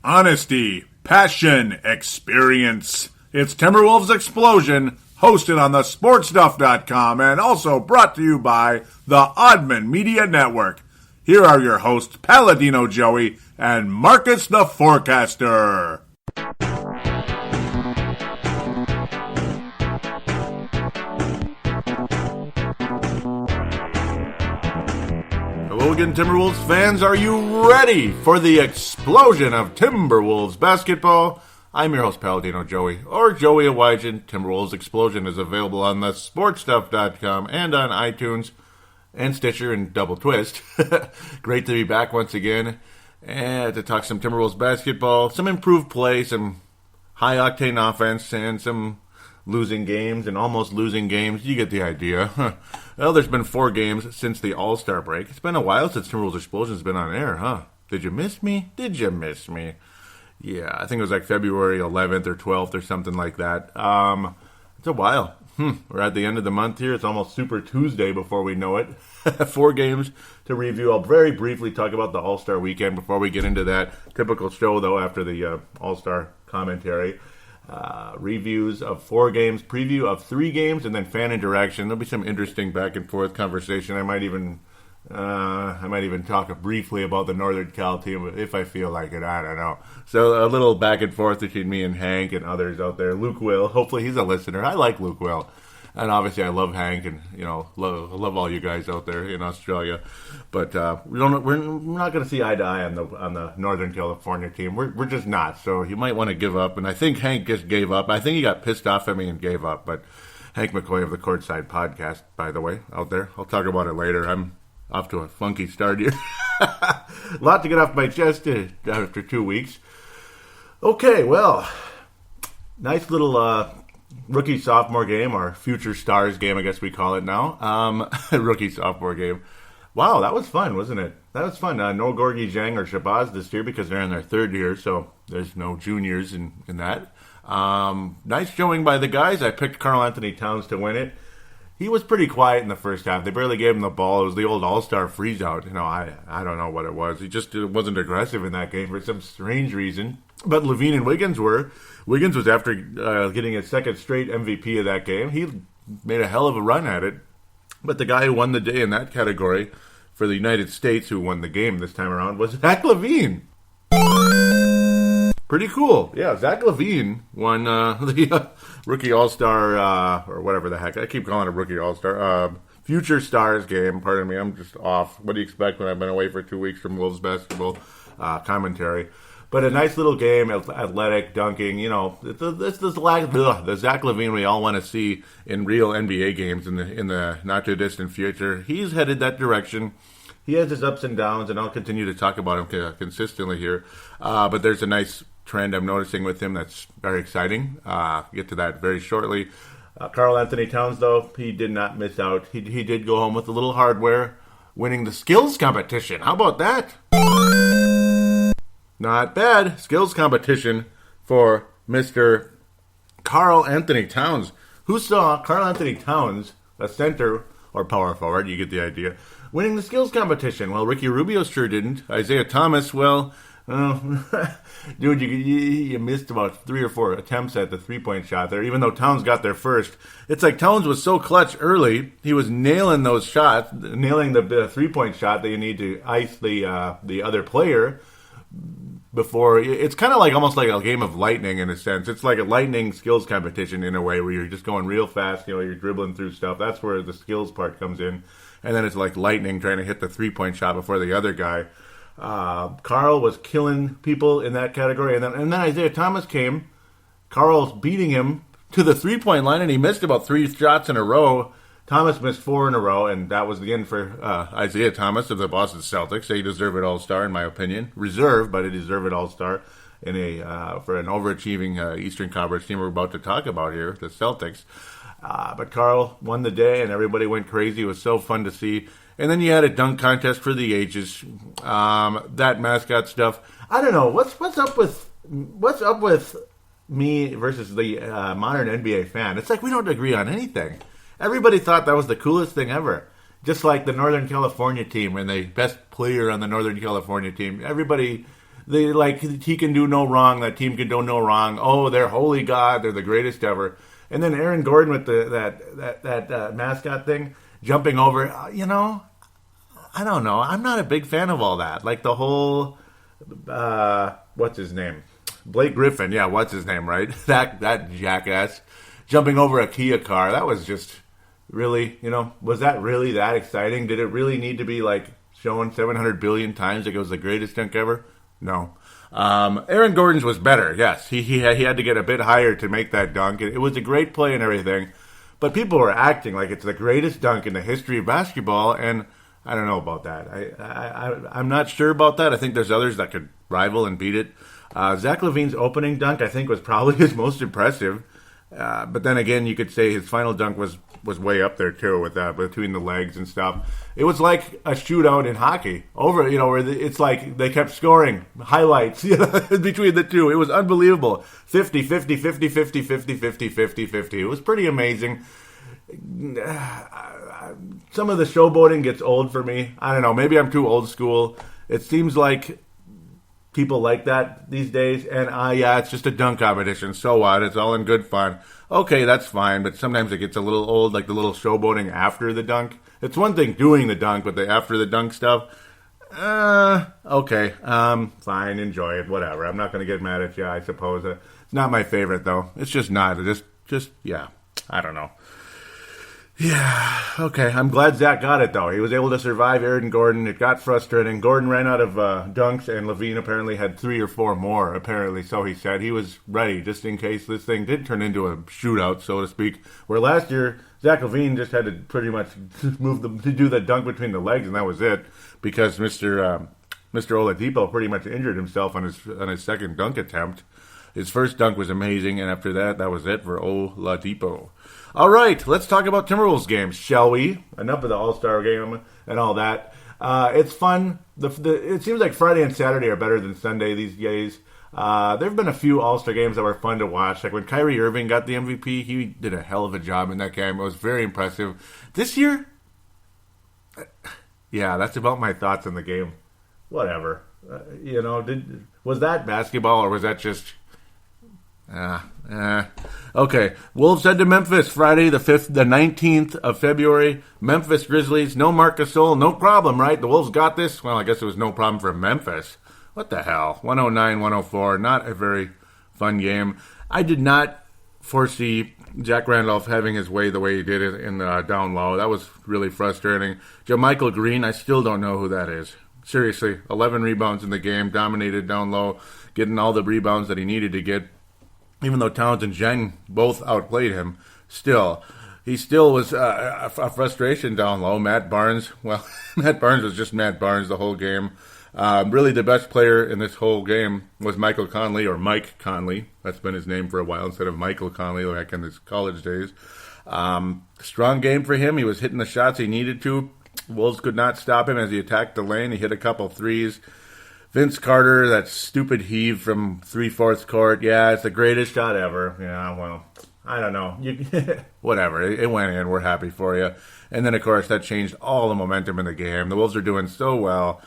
honesty, passion, experience. It's Timberwolves Explosion, hosted on the sportstuff.com and also brought to you by the Oddman Media Network. Here are your hosts, Paladino Joey and Marcus the Forecaster. Hello again, Timberwolves fans. Are you ready for the explosion of Timberwolves basketball? I'm your host, Paladino Joey, or Joey Awajan. Timberwolves Explosion is available on the sportstuff.com and on iTunes and Stitcher and Double Twist. Great to be back once again and to talk some Timberwolves basketball, some improved play, some high-octane offense, and some losing games and almost losing games. You get the idea. Well, there's been 4 games since the All-Star break. It's been a while since Timberwolves Explosion's been on air, huh? Did you miss me? Yeah, I think it was like February 11th or 12th or something like that. It's a while. We're at the end of the month here. It's almost Super Tuesday before we know it. 4 games to review. I'll very briefly talk about the All-Star weekend before we get into that typical show, though, after the All-Star commentary. Reviews of 4 games, preview of 3 games, and then fan interaction. There'll be some interesting back and forth conversation. I might even talk briefly about the Northern Cal team if I feel like it. I don't know. So a little back and forth between me and Hank and others out there. Luke Will, hopefully he's a listener. I like Luke Will. And obviously I love Hank and, love all you guys out there in Australia. But we're not going to see eye to eye on the Northern California team. We're just not. So you might want to give up. And I think Hank just gave up. I think he got pissed off at me and gave up. But Hank McCoy of the Courtside Podcast, by the way, out there. I'll talk about it later. I'm off to a funky start here. A lot to get off my chest after 2 weeks. Okay, well, nice little rookie-sophomore game, or future stars game, I guess we call it now. Rookie-sophomore game. Wow, that was fun, wasn't it? That was fun. No Gorgui Dieng or Shabazz this year because they're in their 3rd year, so there's no juniors in that. Nice showing by the guys. I picked Karl Anthony-Towns to win it. He was pretty quiet in the first half. They barely gave him the ball. It was the old all-star freeze-out. I don't know what it was. He just wasn't aggressive in that game for some strange reason. But Lavine and Wiggins were. Wiggins was after getting his 2nd straight MVP of that game. He made a hell of a run at it. But the guy who won the day in that category for the United States, who won the game this time around, was Zach Lavine. Pretty cool. Yeah, Zach Lavine won the Rookie All-Star, or whatever the heck. I keep calling it Rookie All-Star. Future Stars game. Pardon me, I'm just off. What do you expect when I've been away for 2 weeks from Wolves basketball commentary? But a nice little game, athletic, dunking. The Zach Lavine we all want to see in real NBA games in the not-too-distant future. He's headed that direction. He has his ups and downs, and I'll continue to talk about him consistently here. But there's a nice trend I'm noticing with him that's very exciting. Get to that very shortly. Karl Anthony-Towns, though, he did not miss out. He did go home with a little hardware, winning the skills competition. How about that? Not bad. Skills competition for Mr. Karl Anthony-Towns. Who saw Karl Anthony-Towns, a center or power forward, you get the idea, winning the skills competition? Well, Ricky Rubio sure didn't. Isaiah Thomas, well, dude, you missed about 3 or 4 attempts at the 3-point shot there, even though Towns got there first. It's like Towns was so clutch early. He was nailing those shots, nailing the 3-point shot that you need to ice the other player before. It's kind of like almost like a game of lightning in a sense. It's like a lightning skills competition in a way where you're just going real fast. You're dribbling through stuff. That's where the skills part comes in. And then it's like lightning trying to hit the 3-point shot before the other guy. Karl was killing people in that category. And then Isaiah Thomas came. Karl's beating him to the 3-point line, and he missed about 3 shots in a row. Thomas missed 4 in a row, and that was the end for Isaiah Thomas of the Boston Celtics. They deserve it All-Star, in my opinion. Reserved, but they deserve it All-Star for an overachieving Eastern Conference team we're about to talk about here, the Celtics. But Karl won the day, and everybody went crazy. It was so fun to see. And then you had a dunk contest for the ages. That mascot stuff. I don't know. What's up with me versus the modern NBA fan? It's like we don't agree on anything. Everybody thought that was the coolest thing ever. Just like the Northern California team and the best player on the Northern California team. Everybody he can do no wrong. That team can do no wrong. Oh, they're holy God. They're the greatest ever. And then Aaron Gordon with that mascot thing jumping over. I don't know. I'm not a big fan of all that. Like the whole, what's his name? Blake Griffin. Yeah, what's his name, right? That jackass jumping over a Kia car. That was just really, was that really that exciting? Did it really need to be like shown 700 billion times like it was the greatest dunk ever? No. Aaron Gordon's was better. Yes, he had to get a bit higher to make that dunk. It was a great play and everything, but people were acting like it's the greatest dunk in the history of basketball, and I don't know about that. I'm not sure about that. I think there's others that could rival and beat it. Zach Lavine's opening dunk, I think, was probably his most impressive. But then again, you could say his final dunk was way up there too, with that between the legs and stuff. It was like a shootout in hockey where it's like they kept scoring highlights between the two. It was unbelievable. 50, 50, 50, 50, 50, 50, 50, 50. It was pretty amazing. Some of the showboating gets old for me. I don't know. Maybe I'm too old school. It seems like people like that these days. And it's just a dunk competition. So what? It's all in good fun. Okay, that's fine. But sometimes it gets a little old, like the little showboating after the dunk. It's one thing doing the dunk, but the after the dunk stuff. Okay. Fine. Enjoy it. Whatever. I'm not going to get mad at you, I suppose. It's not my favorite, though. It's just not. Yeah. I don't know. Yeah, okay. I'm glad Zach got it, though. He was able to survive Aaron Gordon. It got frustrating. Gordon ran out of dunks, and Lavine apparently had 3 or 4 more, apparently, so he said. He was ready, just in case this thing did turn into a shootout, so to speak. Where last year, Zach Lavine just had to pretty much to do the dunk between the legs, and that was it, because Mr. Oladipo pretty much injured himself on his second dunk attempt. His first dunk was amazing, and after that was it for Oladipo. All right, let's talk about Timberwolves games, shall we? Enough of the All-Star game and all that. It's fun. It seems like Friday and Saturday are better than Sunday these days. There have been a few All-Star games that were fun to watch. Like when Kyrie Irving got the MVP, he did a hell of a job in that game. It was very impressive. This year, that's about my thoughts on the game. Whatever. Was that basketball or was that just... Okay. Wolves head to Memphis Friday the 19th of February. Memphis Grizzlies, no Marc Gasol, no problem, right? The Wolves got this. Well, I guess it was no problem for Memphis. What the hell? 109-104, not a very fun game. I did not foresee Jack Randolph having his way the way he did it in the down low. That was really frustrating. JaMychal Green, I still don't know who that is. Seriously, 11 rebounds in the game, dominated down low, getting all the rebounds that he needed to get. Even though Towns and Jen both outplayed him, he still was a frustration down low. Matt Barnes was just Matt Barnes the whole game. Really the best player in this whole game was Michael Conley, or Mike Conley. That's been his name for a while instead of Michael Conley like in his college days. Strong game for him. He was hitting the shots he needed to. Wolves could not stop him as he attacked the lane. He hit a couple threes. Vince Carter, that stupid heave from 3/4 court. Yeah, it's the greatest shot ever. Yeah, well, I don't know. Whatever. It went in. We're happy for you. And then, of course, that changed all the momentum in the game. The Wolves are doing so well.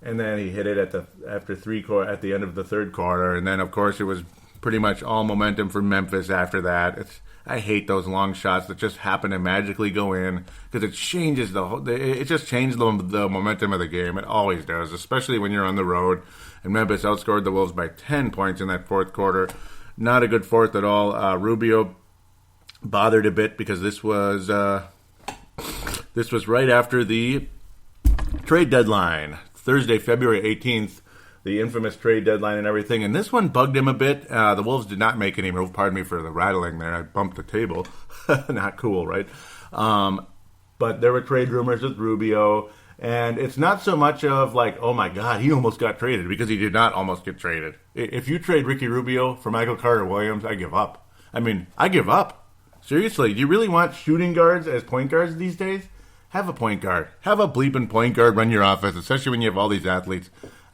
And then he hit it at the end of the third quarter. And then, of course, it was pretty much all momentum for Memphis after that. I hate those long shots that just happen to magically go in because it changes it just changed the momentum of the game. It always does, especially when you're on the road. And Memphis outscored the Wolves by 10 points in that fourth quarter. Not a good fourth at all. Rubio bothered a bit because this was right after the trade deadline, Thursday, February 18th. The infamous trade deadline and everything. And this one bugged him a bit. The Wolves did not make any move. Pardon me for the rattling there. I bumped the table. Not cool, right? But there were trade rumors with Rubio. And it's not so much of like, oh my God, he almost got traded, because he did not almost get traded. If you trade Ricky Rubio for Michael Carter-Williams, I give up. I give up. Seriously, do you really want shooting guards as point guards these days? Have a point guard. Have a bleeping point guard run your offense, especially when you have all these athletes.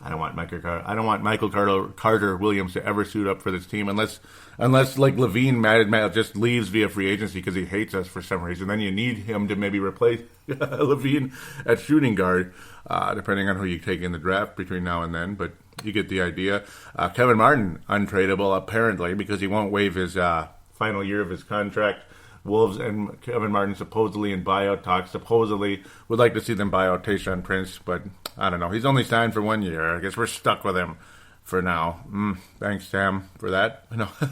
I don't want Michael Carter-Williams to ever suit up for this team unless like Lavine just leaves via free agency because he hates us for some reason. Then you need him to maybe replace Lavine at shooting guard, depending on who you take in the draft between now and then. But you get the idea. Kevin Martin, untradeable, apparently, because he won't waive his final year of his contract. Wolves and Kevin Martin supposedly in buyout talks, supposedly would like to see them buy out Tayshaun Prince, but I don't know. He's only signed for 1 year. I guess we're stuck with him for now. Thanks, Sam, for that.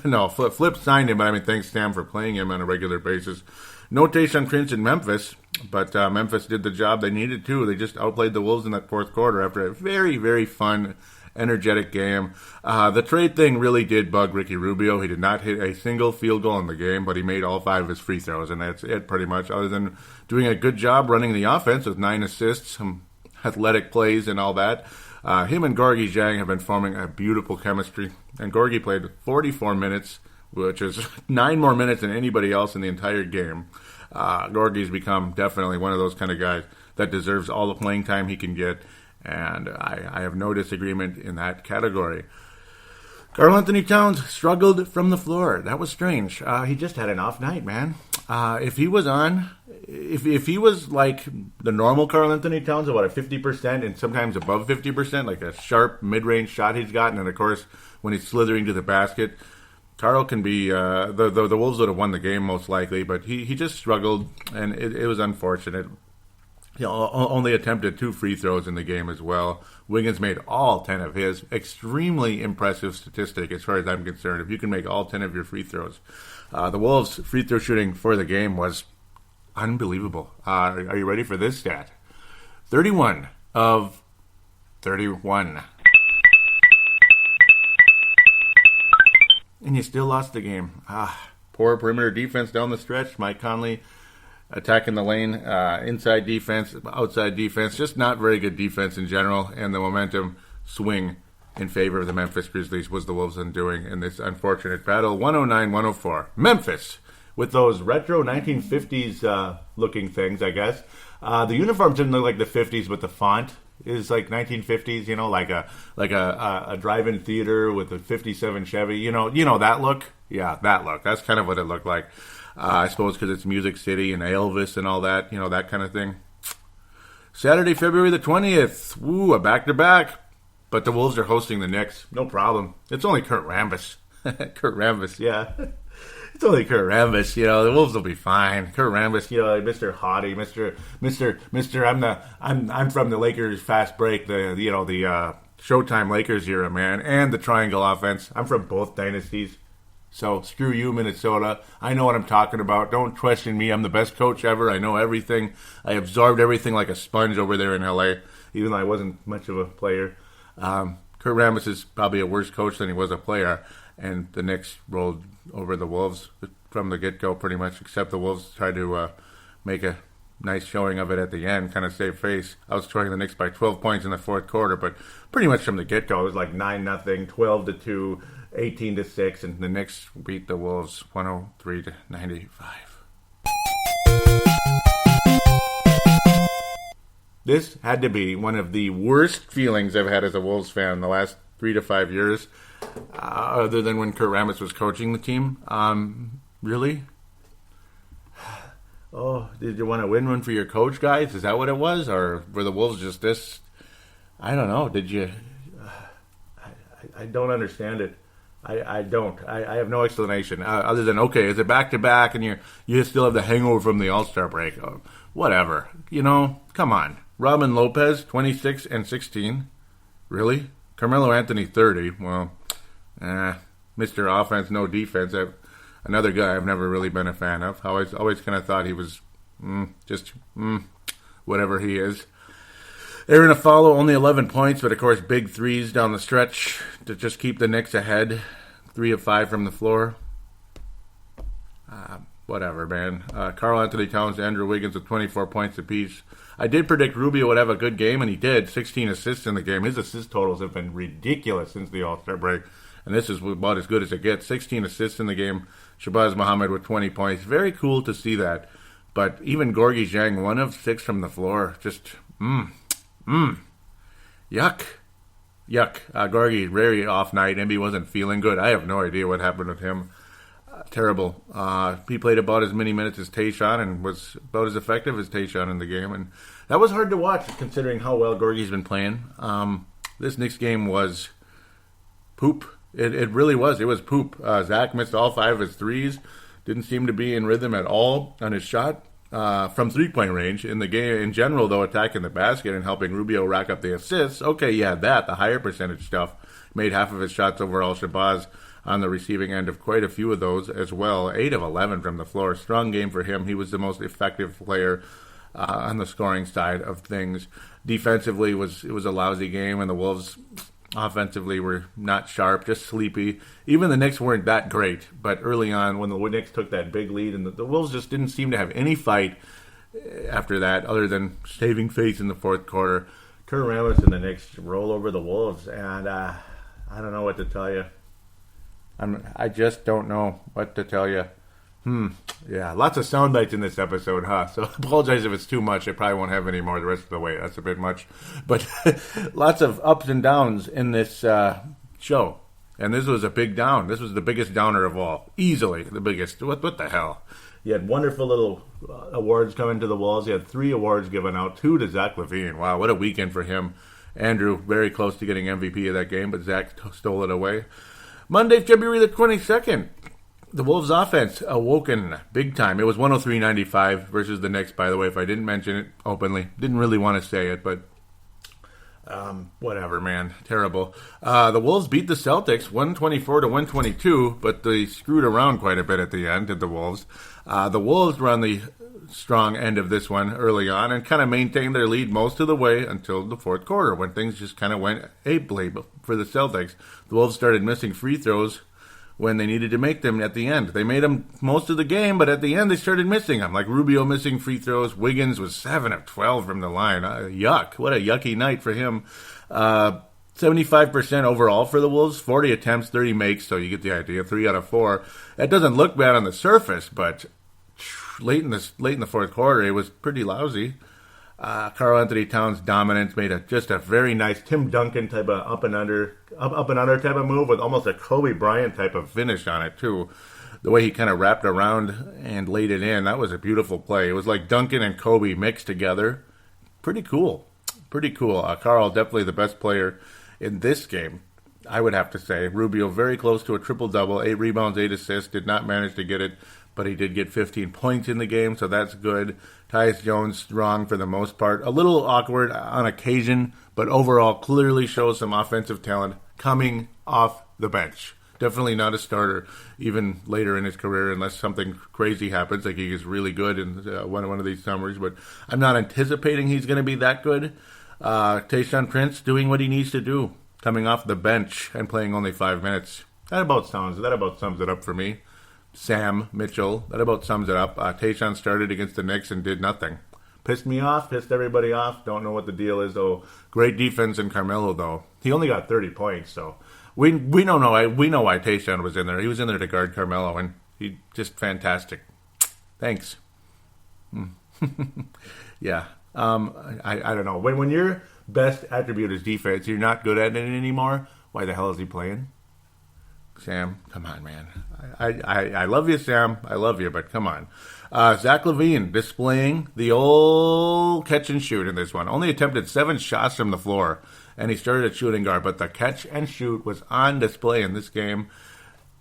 No, Flip signed him, but I mean, thanks, Sam, for playing him on a regular basis. No Tayshaun Prince in Memphis, but Memphis did the job they needed to. They just outplayed the Wolves in that fourth quarter after a very, very fun, energetic game. The trade thing really did bug Ricky Rubio. He did not hit a single field goal in the game, but he made all 5 of his free throws, and that's it pretty much, other than doing a good job running the offense with 9 assists, some athletic plays and all that. Him and Gorgui Dieng have been forming a beautiful chemistry, and Gorgui played 44 minutes, which is 9 more minutes than anybody else in the entire game. Gorgui's become definitely one of those kind of guys that deserves all the playing time he can get, and I have no disagreement in that category. Karl Anthony-Towns struggled from the floor. That was strange. He just had an off night, man. If he was like the normal Karl Anthony-Towns, about a 50% and sometimes above 50%, like a sharp mid-range shot he's gotten, and of course when he's slithering to the basket, Karl can be, the Wolves would have won the game most likely, but he just struggled, and it was unfortunate. He only attempted 2 free throws in the game as well. Wiggins made all 10 of his. Extremely impressive statistic as far as I'm concerned, if you can make all 10 of your free throws. The Wolves' free throw shooting for the game was unbelievable. Are you ready for this stat? 31 of 31. And you still lost the game. Poor perimeter defense down the stretch. Mike Conley attacking the lane, inside defense, outside defense, just not very good defense in general, and the momentum swing in favor of the Memphis Grizzlies was the Wolves' undoing in this unfortunate battle. 109-104. Memphis, with those retro 1950s looking things, I guess. The uniforms didn't look like the 50s, but the font is like 1950s, you know, like a drive-in theater with a 57 Chevy, you know that look? Yeah, that look. That's kind of what it looked like. I suppose because it's Music City and Elvis and all that, that kind of thing. Saturday, February the 20th. Woo, a back-to-back. But the Wolves are hosting the Knicks. No problem. It's only Kurt Rambis. Kurt Rambis, yeah. It's only Kurt Rambis, the Wolves will be fine. Kurt Rambis, Mr. Haughty, Mr. I'm from the Lakers fast break, the Showtime Lakers era, man, and the triangle offense. I'm from both dynasties. So, screw you, Minnesota. I know what I'm talking about. Don't question me. I'm the best coach ever. I know everything. I absorbed everything like a sponge over there in L.A., even though I wasn't much of a player. Kurt Rambis is probably a worse coach than he was a player, and the Knicks rolled over the Wolves from the get-go pretty much, except the Wolves tried to make a nice showing of it at the end, kind of save face. I was outscoring the Knicks by 12 points in the fourth quarter, but pretty much from the get-go, it was like 9-0, 12-2, 18-6, and the Knicks beat the Wolves 103-95. This had to be one of the worst feelings I've had as a Wolves fan in the last 3 to 5 years, other than when Kurt Rambis was coaching the team. Really? Oh, did you want to win one for your coach, guys? Is that what it was? Or were the Wolves just this? I don't know. Did you? I don't understand it. I don't. I have no explanation other than, okay, is it back-to-back and you still have the hangover from the All-Star break? Whatever. Come on. Robin Lopez, 26 and 16. Really? Carmelo Anthony, 30. Well, Mr. Offense, no defense. Another guy I've never really been a fan of. Always kind of thought he was whatever he is. Aaron Affollo, only 11 points, but of course big threes down the stretch to just keep the Knicks ahead. 3 of 5 from the floor. Whatever, man. Karl Anthony-Towns, Andrew Wiggins with 24 points apiece. I did predict Rubio would have a good game, and he did. 16 assists in the game. His assist totals have been ridiculous since the All-Star break, and this is about as good as it gets. 16 assists in the game. Shabazz Muhammad with 20 points. Very cool to see that. But even Gorgui Dieng, 1 of 6 from the floor. Just, yuck. Gorgui, very off night. Maybe wasn't feeling good. I have no idea what happened with him. Terrible. He played about as many minutes as Tayshaun and was about as effective as Tayshaun in the game. And that was hard to watch considering how well Gorgui's been playing. This Knicks game was poop. It really was. It was poop. Zach missed all 5 of his threes. Didn't seem to be in rhythm at all on his shot from three-point range. In the game in general, though, attacking the basket and helping Rubio rack up the assists, okay, you had that, the higher percentage stuff. Made half of his shots overall. Shabazz on the receiving end of quite a few of those as well. 8 of 11 from the floor. Strong game for him. He was the most effective player on the scoring side of things. Defensively, it was a lousy game, and the Wolves offensively were not sharp, just sleepy. Even the Knicks weren't that great, but early on when the Knicks took that big lead, and the Wolves just didn't seem to have any fight after that other than saving face in the fourth quarter. Kurt Rambis and the Knicks roll over the Wolves, and I don't know what to tell you. I just don't know what to tell you. Yeah, lots of sound bites in this episode, huh? So apologize if it's too much. I probably won't have any more the rest of the way. That's a bit much. But lots of ups and downs in this show. And this was a big down. This was the biggest downer of all. Easily the biggest. What the hell? You had wonderful little awards coming to the Wolves. You had 3 awards given out, 2 to Zach Lavine. Wow, what a weekend for him. Andrew, very close to getting MVP of that game, but Zach stole it away. Monday, February the 22nd. The Wolves' offense awoken big time. It was 103-95 versus the Knicks, by the way, if I didn't mention it openly. Didn't really want to say it, but whatever, man. Terrible. The Wolves beat the Celtics 124-122, but they screwed around quite a bit at the end, did the Wolves. The Wolves were on the strong end of this one early on and kind of maintained their lead most of the way until the fourth quarter when things just kind of went ape-lay for the Celtics. The Wolves started missing free throws when they needed to make them at the end. They made them most of the game, but at the end they started missing them. Like Rubio missing free throws. Wiggins was 7 of 12 from the line. Yuck. What a yucky night for him. 75% overall for the Wolves. 40 attempts, 30 makes, so you get the idea. 3 out of 4. That doesn't look bad on the surface, but late in the fourth quarter, it was pretty lousy. Karl Anthony-Towns' dominance made just a very nice Tim Duncan type of up and under type of move with almost a Kobe Bryant type of finish on it too. The way he kind of wrapped around and laid it in, that was a beautiful play. It was like Duncan and Kobe mixed together. Pretty cool. Karl, definitely the best player in this game, I would have to say. Rubio very close to a triple-double, 8 rebounds, 8 assists, did not manage to get it, but he did get 15 points in the game, so that's good. Tyus Jones strong for the most part. A little awkward on occasion, but overall clearly shows some offensive talent coming off the bench. Definitely not a starter even later in his career unless something crazy happens, like he is really good in one of these summers, but I'm not anticipating he's going to be that good. Tayshaun Prince doing what he needs to do, coming off the bench and playing only 5 minutes. That about sums it up for me. Sam Mitchell, that about sums it up. Tayshaun started against the Knicks and did nothing. Pissed me off, pissed everybody off. Don't know what the deal is, though. Great defense in Carmelo, though. He only got 30 points, so we don't know. We know why Tayshaun was in there. He was in there to guard Carmelo, and he just fantastic. Thanks. Yeah. I don't know. When your best attribute is defense, you're not good at it anymore. Why the hell is he playing? Sam, come on, man. I love you, Sam. I love you, but come on. Zach Lavine displaying the old catch and shoot in this one. Only attempted 7 shots from the floor, and he started at shooting guard, but the catch and shoot was on display in this game.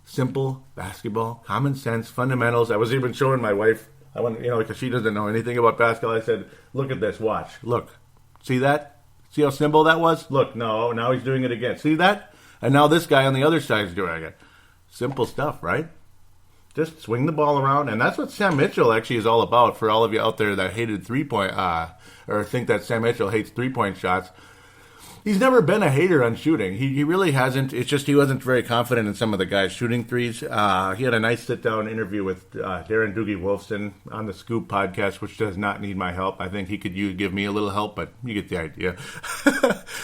Simple basketball, common sense, fundamentals. I was even showing my wife, because she doesn't know anything about basketball. I said, look at this, watch. Look. See that? See how simple that was? Look, no, now he's doing it again. See that? And now this guy on the other side is doing it. Simple stuff, right? Just swing the ball around. And that's what Sam Mitchell actually is all about for all of you out there that hated or think that Sam Mitchell hates three-point shots. He's never been a hater on shooting. He really hasn't. It's just he wasn't very confident in some of the guys shooting threes. He had a nice sit-down interview with Darren Doogie Wolfson on the Scoop podcast, which does not need my help. I think he could give me a little help, but you get the idea.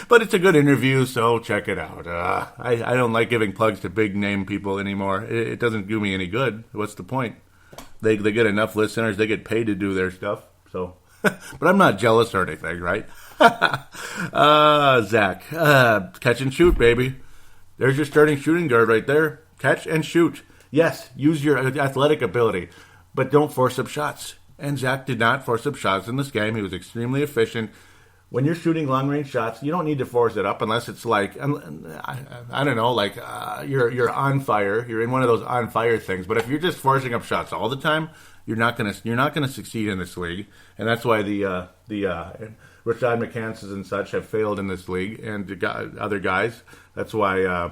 But it's a good interview, so check it out. I don't like giving plugs to big-name people anymore. It doesn't do me any good. What's the point? They get enough listeners. They get paid to do their stuff. So, but I'm not jealous or anything, right? Zach, catch and shoot, baby. There's your starting shooting guard right there. Catch and shoot. Yes, use your athletic ability, but don't force up shots. And Zach did not force up shots in this game. He was extremely efficient. when you're shooting long-range shots, you don't need to force it up unless it's like, I don't know, like you're on fire. You're in one of those on fire things. But if you're just forcing up shots all the time, you're not gonna succeed in this league. And that's why the Rashad McCanns and such have failed in this league, and the other guys. That's why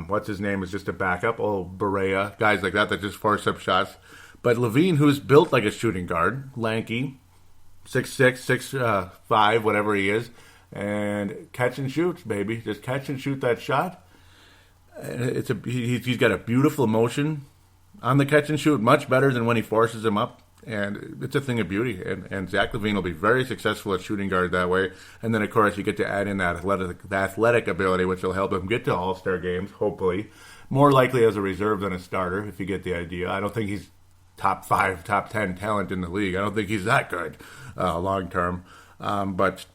what's his name is just a backup. Berea, guys like that just force up shots. But Lavine, who's built like a shooting guard, lanky, 6'6", 6'5", whatever he is, and catch and shoots, baby. Just catch and shoot that shot. He's got a beautiful motion on the catch and shoot, much better than when he forces him up. And it's a thing of beauty. And Zach Lavine will be very successful at shooting guard that way. And then, of course, you get to add in that athletic ability, which will help him get to all-star games, hopefully. More likely as a reserve than a starter, if you get the idea. I don't think he's top 5, top 10 talent in the league. I don't think he's that good long term. But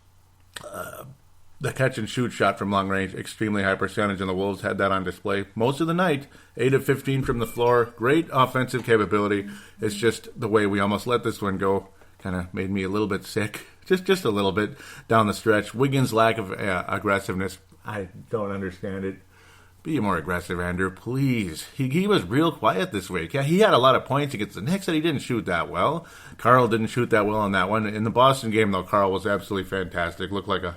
the catch and shoot shot from long range, extremely high percentage, and the Wolves had that on display most of the night. 8 of 15 from the floor. Great offensive capability. It's just the way we almost let this one go kind of made me a little bit sick. Just a little bit down the stretch. Wiggins' lack of aggressiveness, I don't understand it. Be more aggressive, Andrew, please. He was real quiet this week. Yeah, he had a lot of points against the Knicks, and he didn't shoot that well. Karl didn't shoot that well on that one. In the Boston game, though, Karl was absolutely fantastic. Looked like a...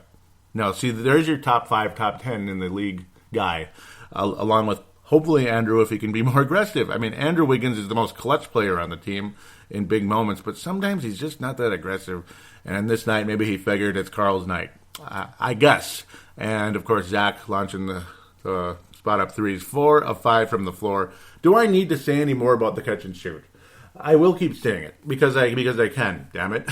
No, see, there's your top 5, top 10 in the league guy, along with, hopefully, Andrew, if he can be more aggressive. I mean, Andrew Wiggins is the most clutch player on the team in big moments, but sometimes he's just not that aggressive. And this night, maybe he figured it's Karl's night. I guess. And, of course, Zach launching the spot up threes, 4 of 5 from the floor. Do I need to say any more about the catch and shoot? I will keep saying it because I can. Damn it,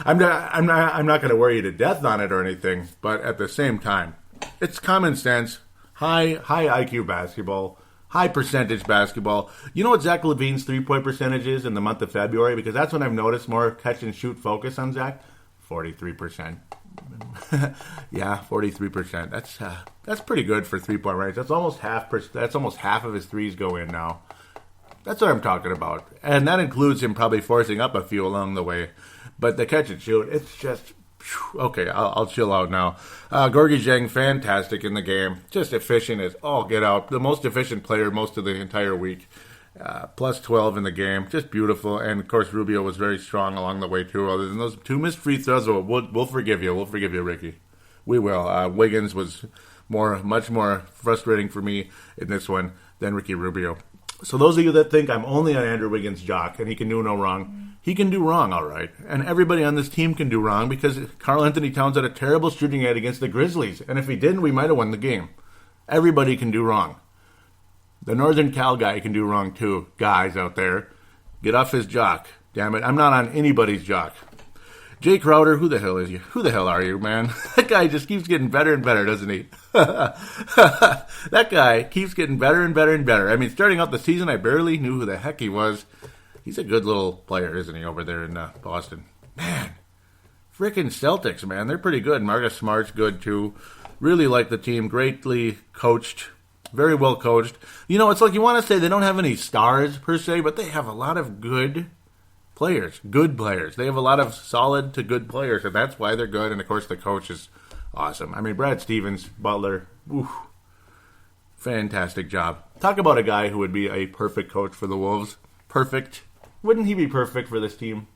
I'm not going to worry you to death on it or anything. But at the same time, it's common sense, high IQ basketball, high percentage basketball. You know what Zach Lavine's 3-point percentage is in the month of February? Because that's when I've noticed more catch and shoot focus on Zach. 43%. Yeah, 43%. That's pretty good for 3-point range. That's almost half. That's almost half of his threes go in now. That's what I'm talking about, and that includes him probably forcing up a few along the way. But the catch and shoot, it's just okay. I'll chill out now. Gorgui Dieng, fantastic in the game, just efficient as all get out. The most efficient player most of the entire week. Plus 12 in the game, just beautiful. And of course, Rubio was very strong along the way too. Other than those 2 missed free throws, we'll forgive you. We'll forgive you, Ricky. We will. Wiggins was much more frustrating for me in this one than Ricky Rubio. So those of you that think I'm only on Andrew Wiggins' jock and he can do no wrong, he can do wrong, all right. And everybody on this team can do wrong because Karl Anthony-Towns had a terrible shooting night against the Grizzlies. And if he didn't, we might have won the game. Everybody can do wrong. The Northern Cal guy can do wrong too. Guys out there, get off his jock. Damn it, I'm not on anybody's jock. Jay Crowder, who the hell is you? Who the hell are you, man? That guy just keeps getting better and better, doesn't he? That guy keeps getting better and better and better. I mean, starting out the season, I barely knew who the heck he was. He's a good little player, isn't he, over there in Boston? Man, frickin' Celtics, man. They're pretty good. Marcus Smart's good, too. Really like the team. Greatly coached. Very well coached. You know, it's like you want to say they don't have any stars, per se, but they have a lot of good players. Good players. They have a lot of solid to good players, and that's why they're good. And, of course, the coach is awesome. I mean, Brad Stevens, Butler, fantastic job. Talk about a guy who would be a perfect coach for the Wolves. Perfect. Wouldn't he be perfect for this team?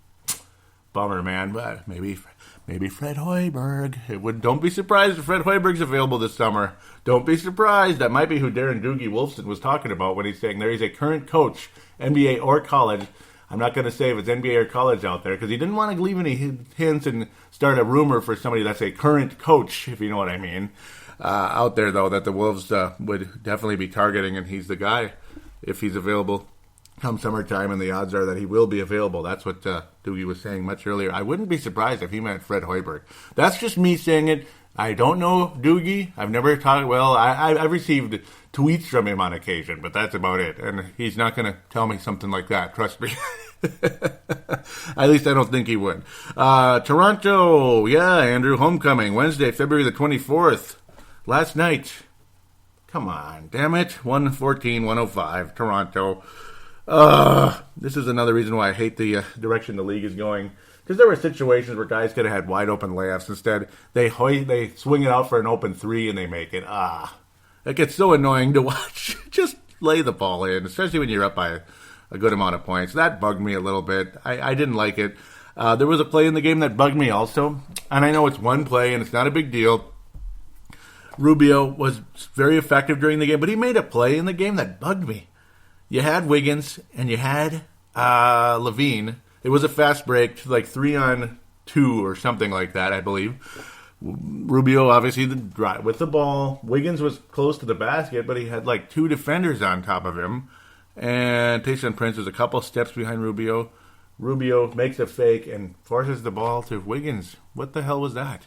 Bummer, man. But maybe Fred Hoiberg. Don't be surprised if Fred Hoiberg's available this summer. Don't be surprised. That might be who Darren Doogie Wolfson was talking about when he's saying there is a current coach, NBA or college. I'm not going to say if it's NBA or college out there because he didn't want to leave any hints and start a rumor for somebody that's a current coach, if you know what I mean, out there, though, that the Wolves would definitely be targeting, and he's the guy if he's available come summertime, and the odds are that he will be available. That's what Doogie was saying much earlier. I wouldn't be surprised if he meant Fred Hoiberg. That's just me saying it. I don't know Doogie. I've never talked. Well, I've received tweets from him on occasion, but that's about it. And he's not going to tell me something like that. Trust me. At least I don't think he would. Toronto, yeah, Andrew, homecoming, Wednesday, February the 24th. Last night. Come on, damn it. 114-105, Toronto. This is another reason why I hate the direction the league is going. Because there were situations where guys could have had wide open layups. Instead, they swing it out for an open three and they make it. It gets so annoying to watch. Just lay the ball in, especially when you're up by a good amount of points. That bugged me a little bit. I didn't like it. There was a play in the game that bugged me also, and I know it's one play and it's not a big deal. Rubio was very effective during the game, but he made a play in the game that bugged me. You had Wiggins and you had Lavine. It was a fast break, like 3-on-2 or something like that, I believe. Rubio, obviously, with the ball. Wiggins was close to the basket, but he had like 2 defenders on top of him. And Tayshaun Prince was a couple steps behind Rubio. Rubio makes a fake and forces the ball to Wiggins. What the hell was that?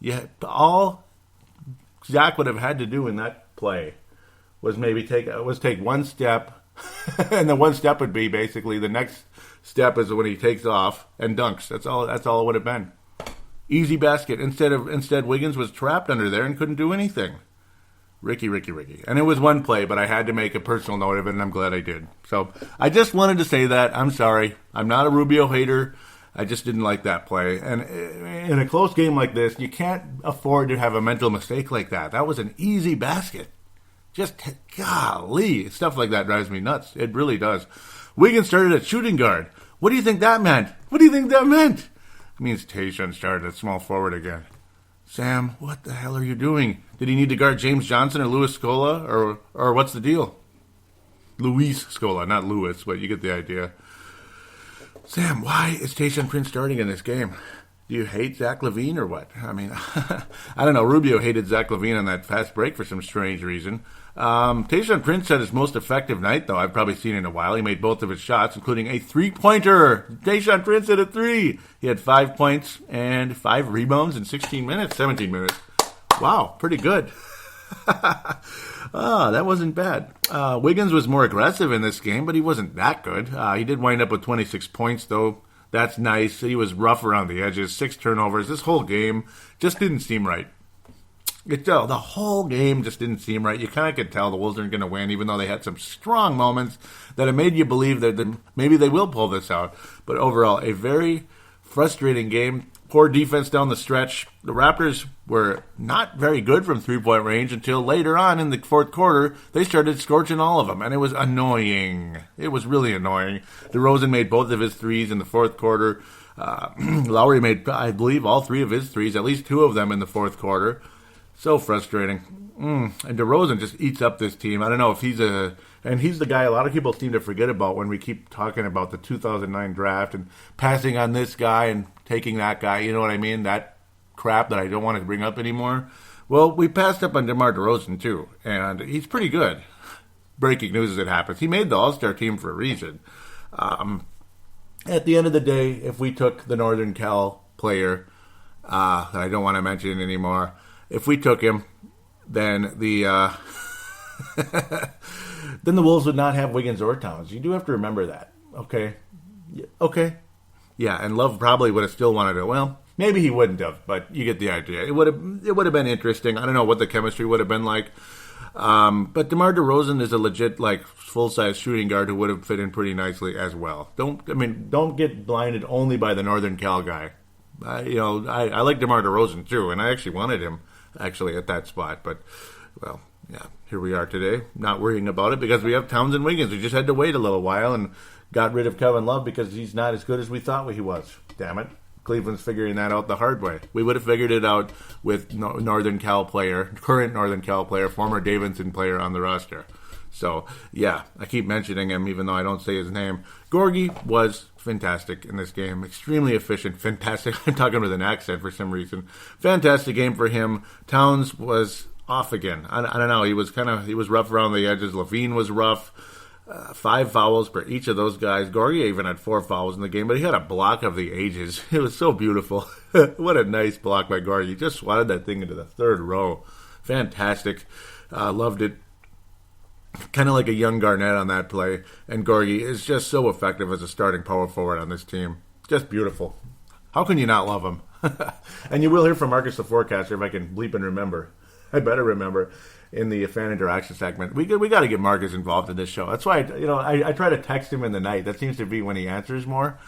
Yeah, all Zach would have had to do in that play was maybe take one step, and the one step would be basically the next step is when he takes off and dunks. That's all it would have been. Easy basket. Instead Wiggins was trapped under there and couldn't do anything. Ricky. And it was one play, but I had to make a personal note of it, and I'm glad I did. So I just wanted to say that. I'm sorry. I'm not a Rubio hater. I just didn't like that play. And in a close game like this, you can't afford to have a mental mistake like that. That was an easy basket. Just, golly, stuff like that drives me nuts. It really does. Wiggins started at shooting guard. What do you think that meant? It means Tayshaun started at small forward again. Sam, what the hell are you doing? Did he need to guard James Johnson or Louis Scola? Or what's the deal? Luis Scola, not Louis, but you get the idea. Sam, why is Tayshaun Prince starting in this game? Do you hate Zach Lavine or what? I mean, I don't know. Rubio hated Zach Lavine on that fast break for some strange reason. Tayshaun Prince had his most effective night, though, I've probably seen in a while. He made both of his shots, including a three-pointer. Tayshaun Prince hit a 3. He had 5 points and 5 rebounds in 17 minutes. Wow, pretty good. That wasn't bad. Wiggins was more aggressive in this game, but he wasn't that good. He did wind up with 26 points, though. That's nice. He was rough around the edges. 6 turnovers. This whole game just didn't seem right. The whole game just didn't seem right. You kind of could tell the Wolves aren't going to win, even though they had some strong moments that it made you believe that maybe they will pull this out. But overall, a very frustrating game. Poor defense down the stretch. The Raptors were not very good from three-point range until later on in the fourth quarter. They started scorching all of them, and it was annoying. It was really annoying. DeRozan made both of his threes in the fourth quarter. Lowry made, I believe, all 3 of his threes, at least 2 of them in the fourth quarter. So frustrating. And DeRozan just eats up this team. I don't know if he's the guy a lot of people seem to forget about when we keep talking about the 2009 draft and passing on this guy and taking that guy. You know what I mean? That crap that I don't want to bring up anymore. Well, we passed up on DeMar DeRozan too, and he's pretty good. Breaking news as it happens. He made the All-Star team for a reason. At the end of the day, if we took the Northern Cal player that I don't want to mention anymore, if we took him, then the Wolves would not have Wiggins or Towns. You do have to remember that. Okay. Yeah, and Love probably would have still wanted to. Well, maybe he wouldn't have, but you get the idea. It would have been interesting. I don't know what the chemistry would have been like. But DeMar DeRozan is a legit full-size shooting guard who would have fit in pretty nicely as well. Don't get blinded only by the Northern Cal guy. I like DeMar DeRozan too, and I actually wanted him at that spot. But, well, yeah, here we are today, not worrying about it because we have Towns and Wiggins. We just had to wait a little while and got rid of Kevin Love because he's not as good as we thought he was. Damn it. Cleveland's figuring that out the hard way. We would have figured it out with current Northern Cal player, former Davidson player on the roster. So, yeah, I keep mentioning him even though I don't say his name. Gorgui was fantastic in this game. Extremely efficient. Fantastic. I'm talking with an accent for some reason. Fantastic game for him. Towns was off again. I don't know. He was rough around the edges. Lavine was rough. 5 fouls for each of those guys. Gorgui even had 4 fouls in the game, but he had a block of the ages. It was so beautiful. What a nice block by Gorgui. He just swatted that thing into the third row. Fantastic. Loved it. Kind of like a young Garnett on that play. And Gorgui is just so effective as a starting power forward on this team. Just beautiful. How can you not love him? And you will hear from Marcus the Forecaster if I can bleep and remember. I better remember. In the fan interaction segment, we got to get Marcus involved in this show. That's why I try to text him in the night. That seems to be when he answers more.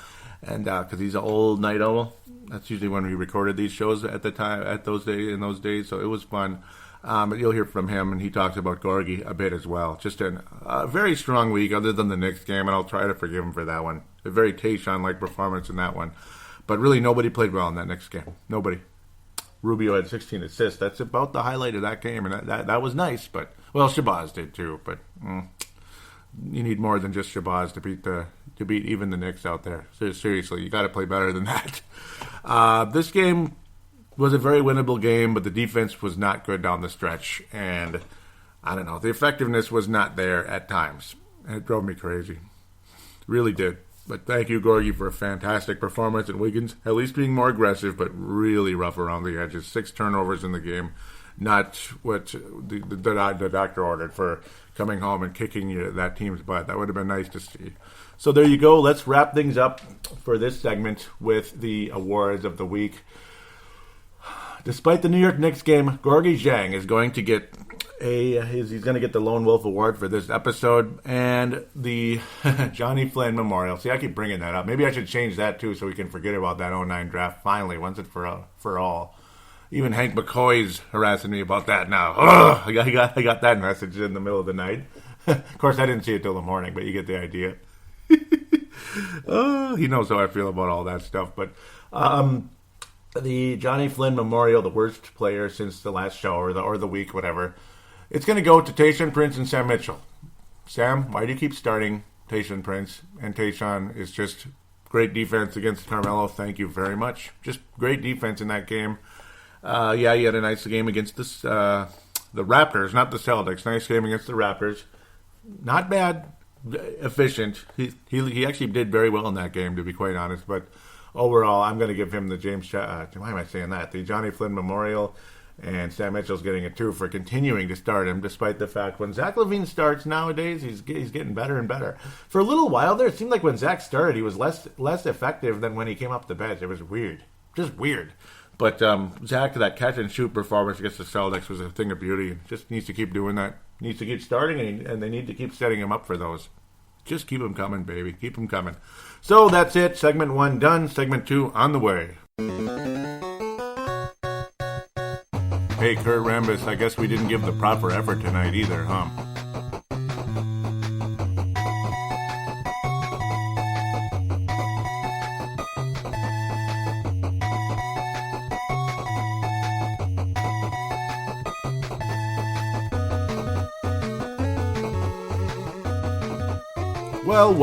and because he's an old night owl. That's usually when we recorded these shows at the time, in those days. So it was fun. But you'll hear from him, and he talks about Gorgui a bit as well. Just a very strong week, other than the Knicks game, and I'll try to forgive him for that one. A very Tayshaun-like performance in that one. But really, nobody played well in that Knicks game. Nobody. Rubio had 16 assists. That's about the highlight of that game, and that was nice. But well, Shabazz did too. But you need more than just Shabazz to beat even the Knicks out there. So, seriously, you got to play better than that. This game was a very winnable game, but the defense was not good down the stretch, and I don't know, the effectiveness was not there at times. It drove me crazy. Really did. But thank you, Gorgui, for a fantastic performance, and Wiggins at least being more aggressive, but really rough around the edges. 6 turnovers in the game, not what the doctor ordered for coming home and kicking that team's butt. That would have been nice to see. So there you go. Let's wrap things up for this segment with the awards of the week. Despite the New York Knicks game, Gorgui Dieng is going to get he's going to get the Lone Wolf Award for this episode and the Johnny Flynn Memorial. See, I keep bringing that up. Maybe I should change that too, so we can forget about that 09 draft finally, once and for all. Even Hank McCoy's harassing me about that now. Ugh, I got that message in the middle of the night. Of course, I didn't see it till the morning, but you get the idea. He knows how I feel about all that stuff, but. The Johnny Flynn Memorial, the worst player since the last show or the week, whatever. It's going to go to Tayshaun Prince and Sam Mitchell. Sam, why do you keep starting Tayshaun Prince? And Tayshaun is just great defense against Carmelo. Thank you very much. Just great defense in that game. He had a nice game against the Raptors, not the Celtics. Nice game against the Raptors. Not bad, efficient. He actually did very well in that game, to be quite honest, but overall, I'm going to give him the why am I saying that? The Johnny Flynn Memorial, and Sam Mitchell's getting a 2 for continuing to start him, despite the fact when Zach Lavine starts nowadays, he's getting better and better. For a little while there, it seemed like when Zach started, he was less effective than when he came up the bench. It was weird. Just weird. But Zach, that catch-and-shoot performance against the Celtics was a thing of beauty. Just needs to keep doing that. Needs to keep starting, and they need to keep setting him up for those. Just keep them coming, baby. Keep them coming. So that's it. Segment 1 done. Segment 2 on the way. Hey, Kurt Rambis, I guess we didn't give the proper effort tonight either, huh?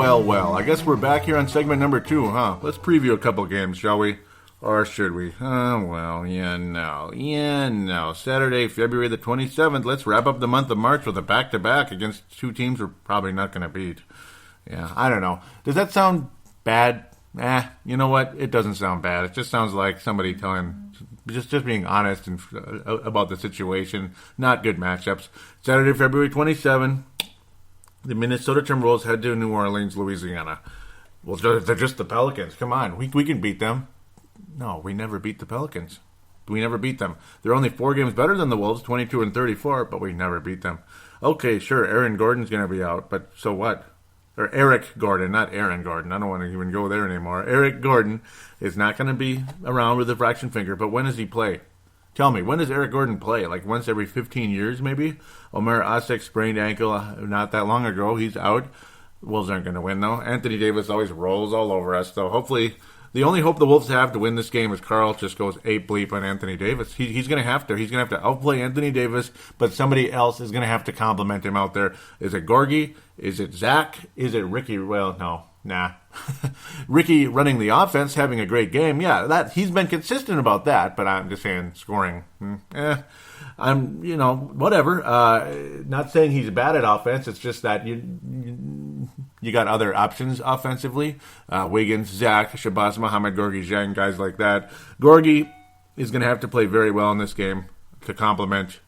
Well. I guess we're back here on segment number 2, huh? Let's preview a couple games, shall we? Or should we? No. Saturday, February the 27th, let's wrap up the month of March with a back-to-back against 2 teams we're probably not going to beat. Yeah, I don't know. Does that sound bad? You know what? It doesn't sound bad. It just sounds like somebody just being honest about the situation. Not good matchups. Saturday, February 27th. The Minnesota Timberwolves head to New Orleans, Louisiana. Well, they're just the Pelicans. Come on, we can beat them. No, we never beat the Pelicans. We never beat them. They're only 4 games better than the Wolves, 22 and 34, but we never beat them. Okay, sure, Aaron Gordon's going to be out, but so what? Or Eric Gordon, not Aaron Gordon. I don't want to even go there anymore. Eric Gordon is not going to be around with a fraction finger, but when does he play? Tell me, when does Eric Gordon play? Like once every 15 years, maybe? Omer Asik sprained ankle not that long ago. He's out. Wolves aren't going to win, though. Anthony Davis always rolls all over us, though. Hopefully, the only hope the Wolves have to win this game is Karl just goes ape bleep on Anthony Davis. He's going to have to. He's going to have to outplay Anthony Davis, but somebody else is going to have to compliment him out there. Is it Gorgui? Is it Zach? Is it Ricky? Well, no. Nah. Ricky running the offense, having a great game. Yeah, that he's been consistent about that, but I'm just saying scoring. Whatever. Not saying he's bad at offense. It's just that you got other options offensively. Wiggins, Zach, Shabazz, Muhammad, Gorgui Dieng, guys like that. Gorgui is going to have to play very well in this game to complement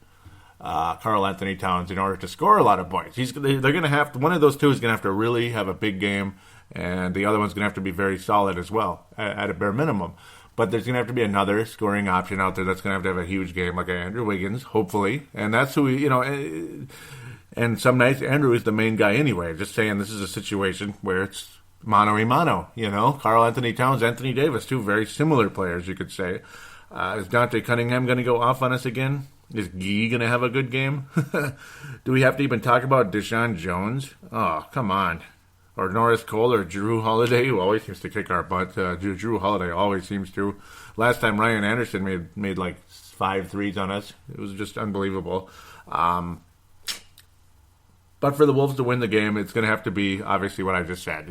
Karl Anthony-Towns in order to score a lot of points. They're going to have to, one of those two is going to have to really have a big game, and the other one's going to have to be very solid as well, at a bare minimum. But there's going to have to be another scoring option out there that's going to have a huge game, like Andrew Wiggins, hopefully. And that's who, and some nights Andrew is the main guy anyway. Just saying this is a situation where it's mano a mano, Karl Anthony-Towns, Anthony Davis, two very similar players, you could say. Is Dante Cunningham going to go off on us again? Is Guy going to have a good game? Do we have to even talk about Deshaun Jones? Oh, come on. Or Norris Cole or Drew Holiday, who always seems to kick our butt. Drew Holiday always seems to. Last time Ryan Anderson made like 5 threes on us. It was just unbelievable. But for the Wolves to win the game, it's going to have to be, obviously, what I just said.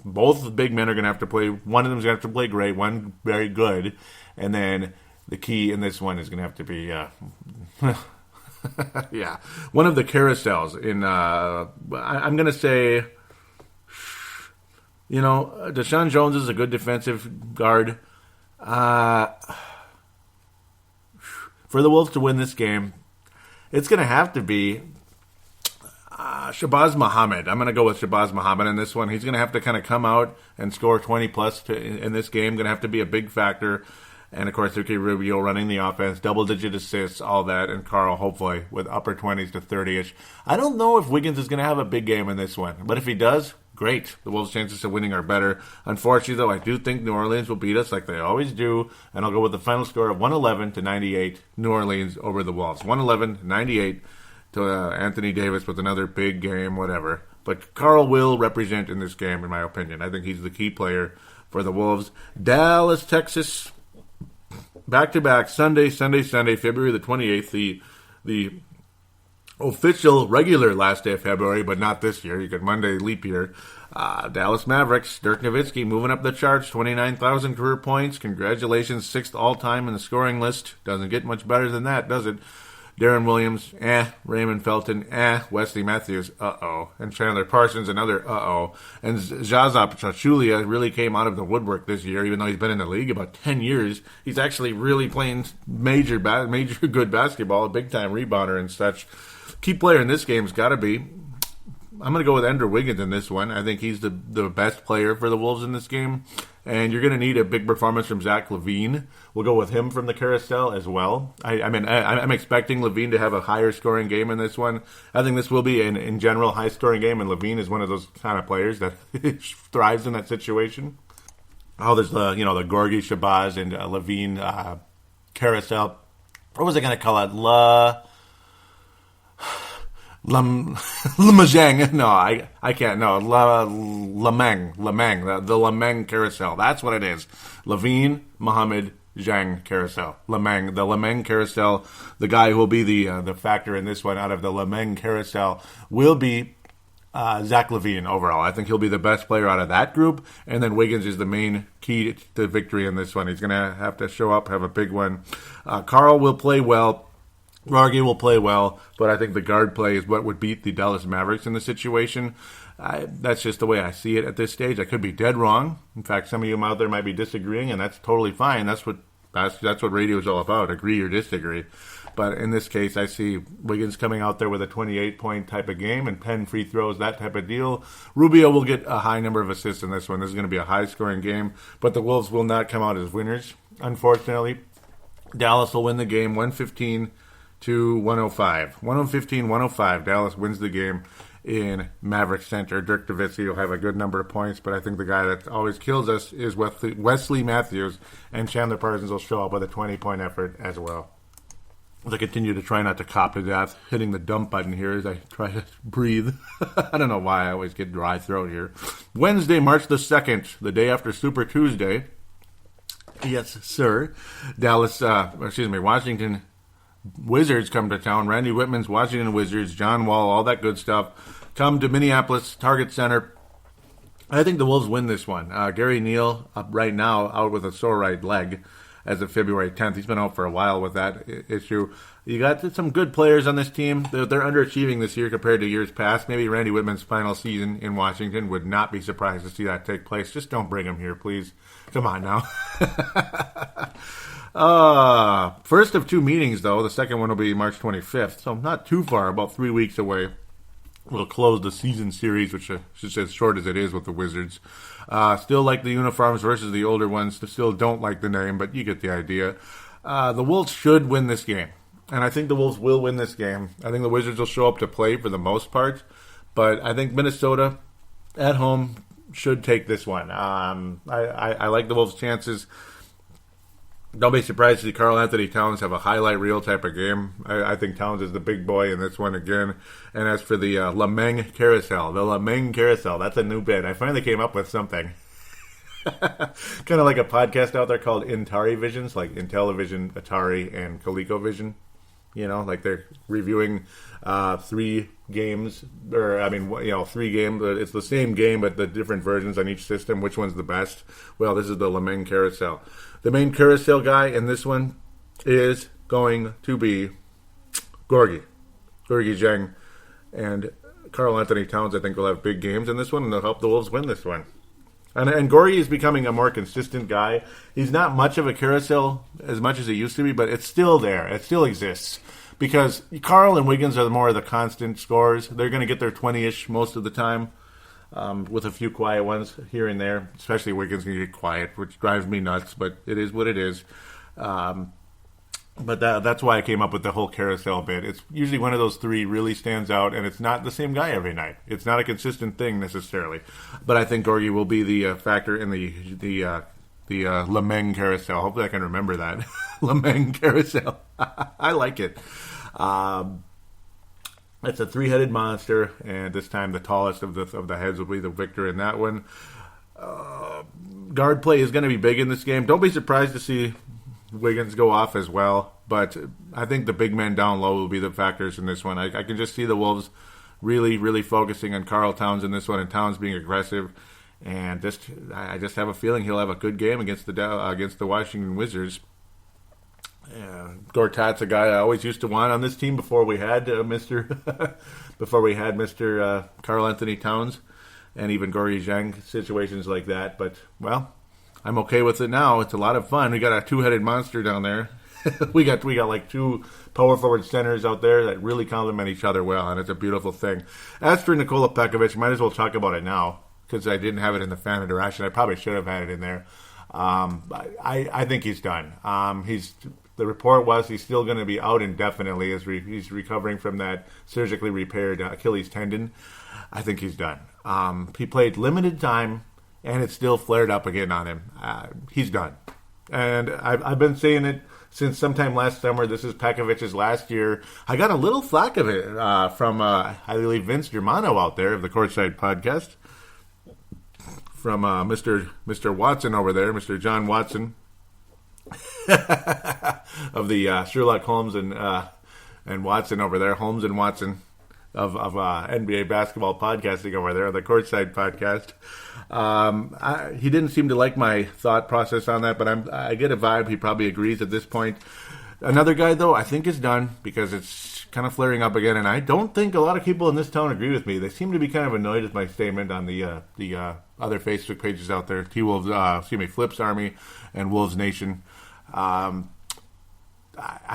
Both big men are going to have to play. One of them is going to have to play great, one very good. And then the key in this one is going to have to be, one of the carousels. I'm going to say, Deshaun Jones is a good defensive guard. For the Wolves to win this game, it's going to have to be Shabazz Muhammad. I'm going to go with Shabazz Muhammad in this one. He's going to have to kind of come out and score 20-plus in this game. Going to have to be a big factor. And, of course, Ricky Rubio running the offense, double-digit assists, all that, and Karl, hopefully, with upper 20s to 30-ish. I don't know if Wiggins is going to have a big game in this one. But if he does, great. The Wolves' chances of winning are better. Unfortunately, though, I do think New Orleans will beat us like they always do. And I'll go with the final score of 111-98, New Orleans over the Wolves. 111-98. To Anthony Davis with another big game, whatever. But Karl will represent in this game, in my opinion. I think he's the key player for the Wolves. Dallas, Texas, back-to-back, Sunday, February the 28th, the official regular last day of February, but not this year. You get Monday leap year. Dallas Mavericks, Dirk Nowitzki moving up the charts, 29,000 career points. Congratulations, 6th all-time in the scoring list. Doesn't get much better than that, does it? Darren Williams, Raymond Felton, Wesley Matthews, and Chandler Parsons, another and Zaza Pachulia really came out of the woodwork this year, even though he's been in the league about 10 years. He's actually really playing major good basketball, a big-time rebounder and such. Key player in this game's got to be, I'm going to go with Andrew Wiggins in this one. I think he's the best player for the Wolves in this game. And you're going to need a big performance from Zach Lavine. We'll go with him from the carousel as well. I'm expecting Lavine to have a higher scoring game in this one. I think this will be, in general, high scoring game, and Lavine is one of those kind of players that thrives in that situation. There's the Gorgui, Shabazz, and Lavine carousel. What was I going to call it? Lamajang. No, I can't. No, Lameng. The Lameng carousel. That's what it is. Lavine, Muhammad, Zhang carousel. The Lameng carousel. The guy who will be the factor in this one out of the Lameng carousel will be Zach Lavine overall. I think he'll be the best player out of that group. And then Wiggins is the main key to victory in this one. He's going to have to show up, have a big one. Karl will play well. Gorgui will play well, but I think the guard play is what would beat the Dallas Mavericks in the situation. That's just the way I see it at this stage. I could be dead wrong. In fact, some of you out there might be disagreeing, and that's totally fine. That's what radio is all about, agree or disagree. But in this case, I see Wiggins coming out there with a 28-point type of game and 10 free throws, that type of deal. Rubio will get a high number of assists in this one. This is going to be a high-scoring game, but the Wolves will not come out as winners, unfortunately. Dallas will win the game 115 to 105. 115-105. Dallas wins the game in Maverick Center. Dirk Nowitzki will have a good number of points, but I think the guy that always kills us is Wesley Matthews, and Chandler Parsons will show up with a 20-point effort as well. As I continue to try not to cop to death, hitting the dump button here as I try to breathe. I don't know why I always get dry throat here. Wednesday, March the 2nd, the day after Super Tuesday. Yes, sir. Washington Wizards come to town. Randy Whitman's Washington Wizards, John Wall, all that good stuff. Come to Minneapolis, Target Center. I think the Wolves win this one. Gary Neal, right now, out with a sore right leg as of February 10th. He's been out for a while with that issue. You got some good players on this team. They're underachieving this year compared to years past. Maybe Randy Whitman's final season in Washington. Would not be surprised to see that take place. Just don't bring him here, please. Come on now. First of 2 meetings, though. The second one will be March 25th, so not too far, about 3 weeks away. We'll close the season series, which is as short as it is with the Wizards. Still like the uniforms versus the older ones. Still don't like the name, but you get the idea. The Wolves should win this game, and I think the Wolves will win this game. I think the Wizards will show up to play for the most part, but I think Minnesota at home should take this one. I like the Wolves' chances. Don't be surprised to see Karl Anthony-Towns have a highlight reel type of game. I think Towns is the big boy in this one again. And as for the Lavine Carousel, that's a new bit. I finally came up with something. Kind of like a podcast out there called Intari Visions, like Intellivision, Atari, and ColecoVision. You know, like they're reviewing 3 games, or 3 games. It's the same game, but the different versions on each system. Which one's the best? Well, this is the Lavine Carousel. The main carousel guy in this one is going to be Gorgui Dieng, and Karl Anthony-Towns. I think will have big games in this one, and they'll help the Wolves win this one. And Gorgui is becoming a more consistent guy. He's not much of a carousel as much as he used to be, but it's still there. It still exists. Because Karl and Wiggins are more of the constant scorers. They're going to get their 20-ish most of the time, with a few quiet ones here and there. Especially Wiggins can get quiet, which drives me nuts, but it is what it is. But that's why I came up with the whole carousel bit. It's usually one of those 3 really stands out, and it's not the same guy every night. It's not a consistent thing necessarily. But I think Gorgui will be the factor in the Lameng carousel. Hopefully I can remember that. Lameng carousel. I like it. It's a 3-headed monster, and this time the tallest of the heads will be the victor in that one. Guard play is going to be big in this game. Don't be surprised to see Wiggins go off as well, but I think the big men down low will be the factors in this one. I can just see the Wolves really, really focusing on Karl Towns in this one, and Towns being aggressive, and I just have a feeling he'll have a good game against the Washington Wizards. Gortat's a guy I always used to want on this team before we had Mr. Karl Anthony-Towns, and even Gorgui Dieng, situations like that. But well, I'm okay with it now. It's a lot of fun. We got a 2-headed monster down there. we got like 2 power forward centers out there that really complement each other well, and it's a beautiful thing. As for Nikola Pekovic, might as well talk about it now because I didn't have it in the fan interaction. I probably should have had it in there. I think he's done. The report was he's still going to be out indefinitely as he's recovering from that surgically repaired Achilles tendon. I think he's done. He played limited time, and it still flared up again on him. He's done. And I've been saying it since sometime last summer. This is Pekovic's last year. I got a little flack of it from, I believe, Vince Germano out there of the Courtside Podcast. From Mr. Watson over there, Mr. John Watson of the Sherlock Holmes and Watson over there, Holmes and Watson of NBA basketball podcasting over there, the Courtside Podcast. He didn't seem to like my thought process on that, but I get a vibe he probably agrees at this point. Another guy, though, I think is done because it's kind of flaring up again, and I don't think a lot of people in this town agree with me. They seem to be kind of annoyed with my statement on the other Facebook pages out there, T-Wolves, Flips Army and Wolves Nation. I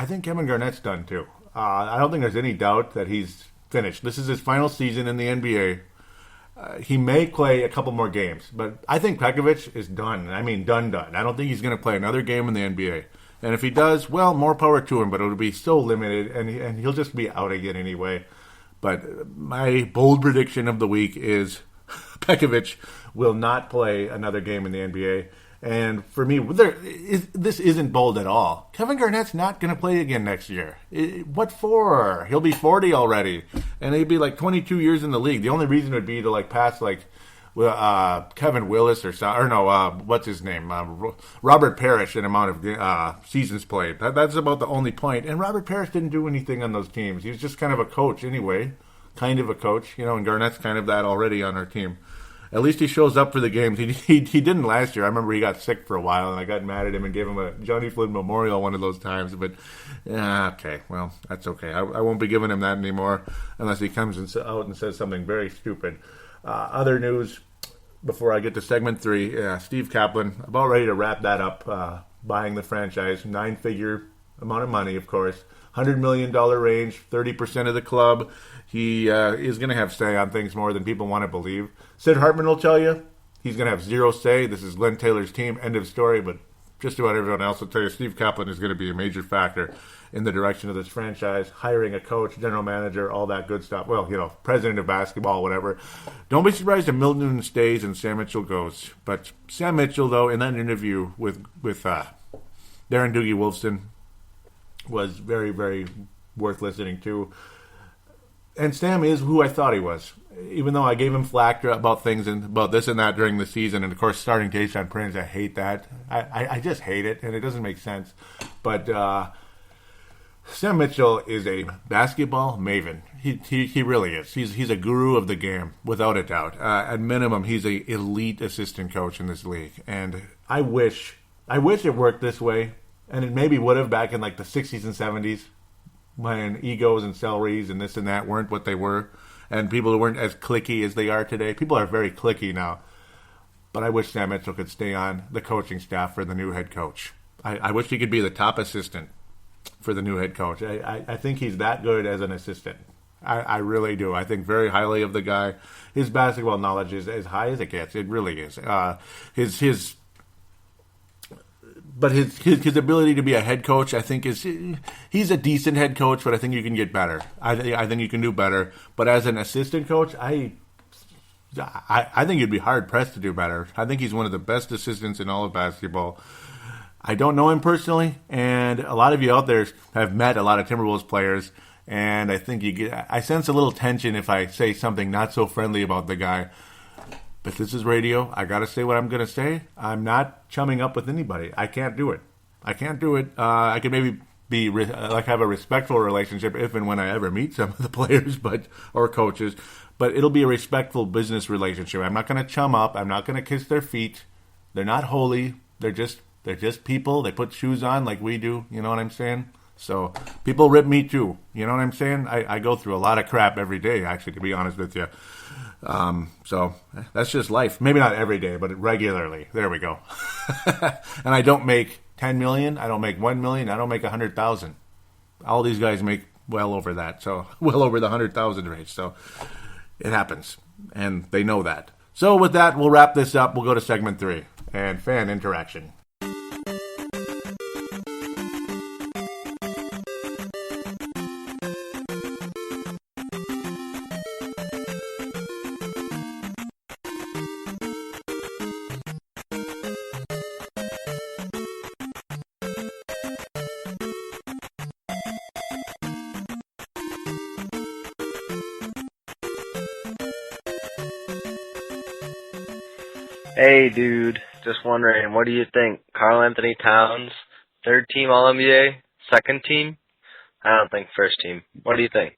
think Kevin Garnett's done, too. I don't think there's any doubt that he's finished. This is his final season in the NBA. He may play a couple more games, but I think Pekovic is done. I mean, done. I don't think he's going to play another game in the NBA. And if he does, well, more power to him, but it'll be so limited, and he'll just be out again anyway. But my bold prediction of the week is Pekovic will not play another game in the NBA. And for me, this isn't bold at all. Kevin Garnett's not going to play again next year. What for? He'll be 40 already, and he'd be like 22 years in the league. The only reason would be to like pass like Kevin Willis what's his name? Robert Parrish in amount of seasons played. That's about the only point. And Robert Parrish didn't do anything on those teams. He was just kind of a coach anyway, and Garnett's kind of that already on our team. At least he shows up for the games. He didn't last year. I remember he got sick for a while, and I got mad at him and gave him a Johnny Flynn Memorial one of those times. But, okay, well, that's okay. I won't be giving him that anymore unless he comes out and says something very stupid. Other news before I get to segment 3, Steve Kaplan, about ready to wrap that up, buying the franchise, 9-figure amount of money, of course. $100 million range, 30% of the club. He is going to have say on things more than people want to believe. Sid Hartman will tell you he's going to have zero say. This is Len Taylor's team, end of story. But just about everyone else will tell you Steve Kaplan is going to be a major factor in the direction of this franchise, hiring a coach, general manager, all that good stuff. Well, president of basketball, whatever. Don't be surprised if Milton stays and Sam Mitchell goes. But Sam Mitchell, though, in that interview with Darren Doogie Wolfson was very, very worth listening to. And Sam is who I thought he was. Even though I gave him flack about things and about this and that during the season, and of course starting Tayshaun Prince, I hate that. I just hate it, and it doesn't make sense. But Sam Mitchell is a basketball maven. He really is. He's a guru of the game, without a doubt. At minimum, he's an elite assistant coach in this league, and I wish it worked this way, and it maybe would have back in like the 60s and 70s. When egos and salaries and this and that weren't what they were, and people weren't as cliquey as they are today. People are very cliquey now. But I wish Sam Mitchell could stay on the coaching staff for the new head coach. I wish he could be the top assistant for the new head coach. I think he's that good as an assistant. I really do. I think very highly of the guy. His basketball knowledge is as high as it gets. It really is. But his ability to be a head coach, I think, he's a decent head coach, but I think you can get better. I think you can do better. But as an assistant coach, I think you'd be hard pressed to do better. I think he's one of the best assistants in all of basketball. I don't know him personally, and a lot of you out there have met a lot of Timberwolves players, and I think I sense a little tension if I say something not so friendly about the guy. But this is radio. I got to say what I'm going to say. I'm not chumming up with anybody. I can't do it. I could maybe have a respectful relationship if and when I ever meet some of the players, or coaches. But it'll be a respectful business relationship. I'm not going to chum up. I'm not going to kiss their feet. They're not holy. They're just people. They put shoes on like we do. You know what I'm saying? So people rip me too. You know what I'm saying? I go through a lot of crap every day, actually, to be honest with you. So that's just life. Maybe not every day, but regularly. There we go. And I don't make 10 million. I don't make 1 million. I don't make 100,000. All these guys make well over that. So well over the 100,000 range. So it happens, and they know that. So with that, we'll wrap this up. We'll go to segment 3 and fan interaction. Hey, dude. Just wondering, what do you think? Karl Anthony-Towns, third team All-NBA, second team? I don't think first team. What do you think?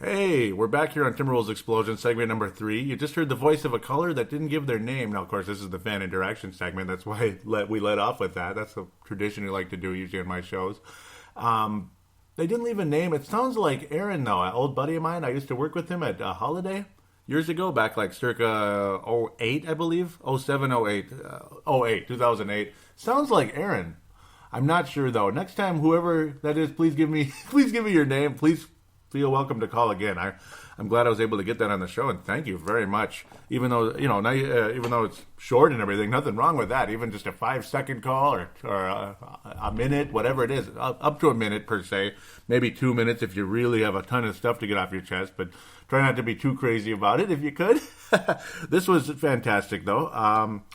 Hey, we're back here on Timberwolves Explosion, segment number 3. You just heard the voice of a caller that didn't give their name. Now, of course, this is the fan interaction segment. That's why we let off with that. That's a tradition we like to do usually on my shows. They didn't leave a name. It sounds like Aaron, though, an old buddy of mine. I used to work with him at Holiday years ago, back like circa 08, I believe. 07, 08, 2008. Sounds like Aaron. I'm not sure, though. Next time, whoever that is, please give me your name. Please feel welcome to call again. I'm glad I was able to get that on the show, and thank you very much. Even though even though it's short and everything, nothing wrong with that. Even just a 5-second call or a minute, whatever it is, up to a minute per se, maybe 2 minutes if you really have a ton of stuff to get off your chest. But try not to be too crazy about it if you could. This was fantastic, though.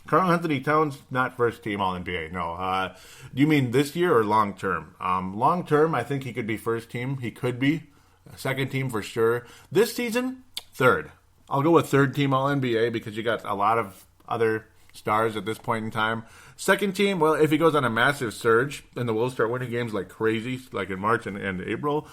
Karl Anthony-Towns, not first team All-NBA, no. Do you mean this year or long term? Long term, I think he could be first team. He could be. Second team for sure. This season, third. I'll go with third team All-NBA because you got a lot of other stars at this point in time. Second team, well, if he goes on a massive surge and the Wolves start winning games like crazy, like in March and April,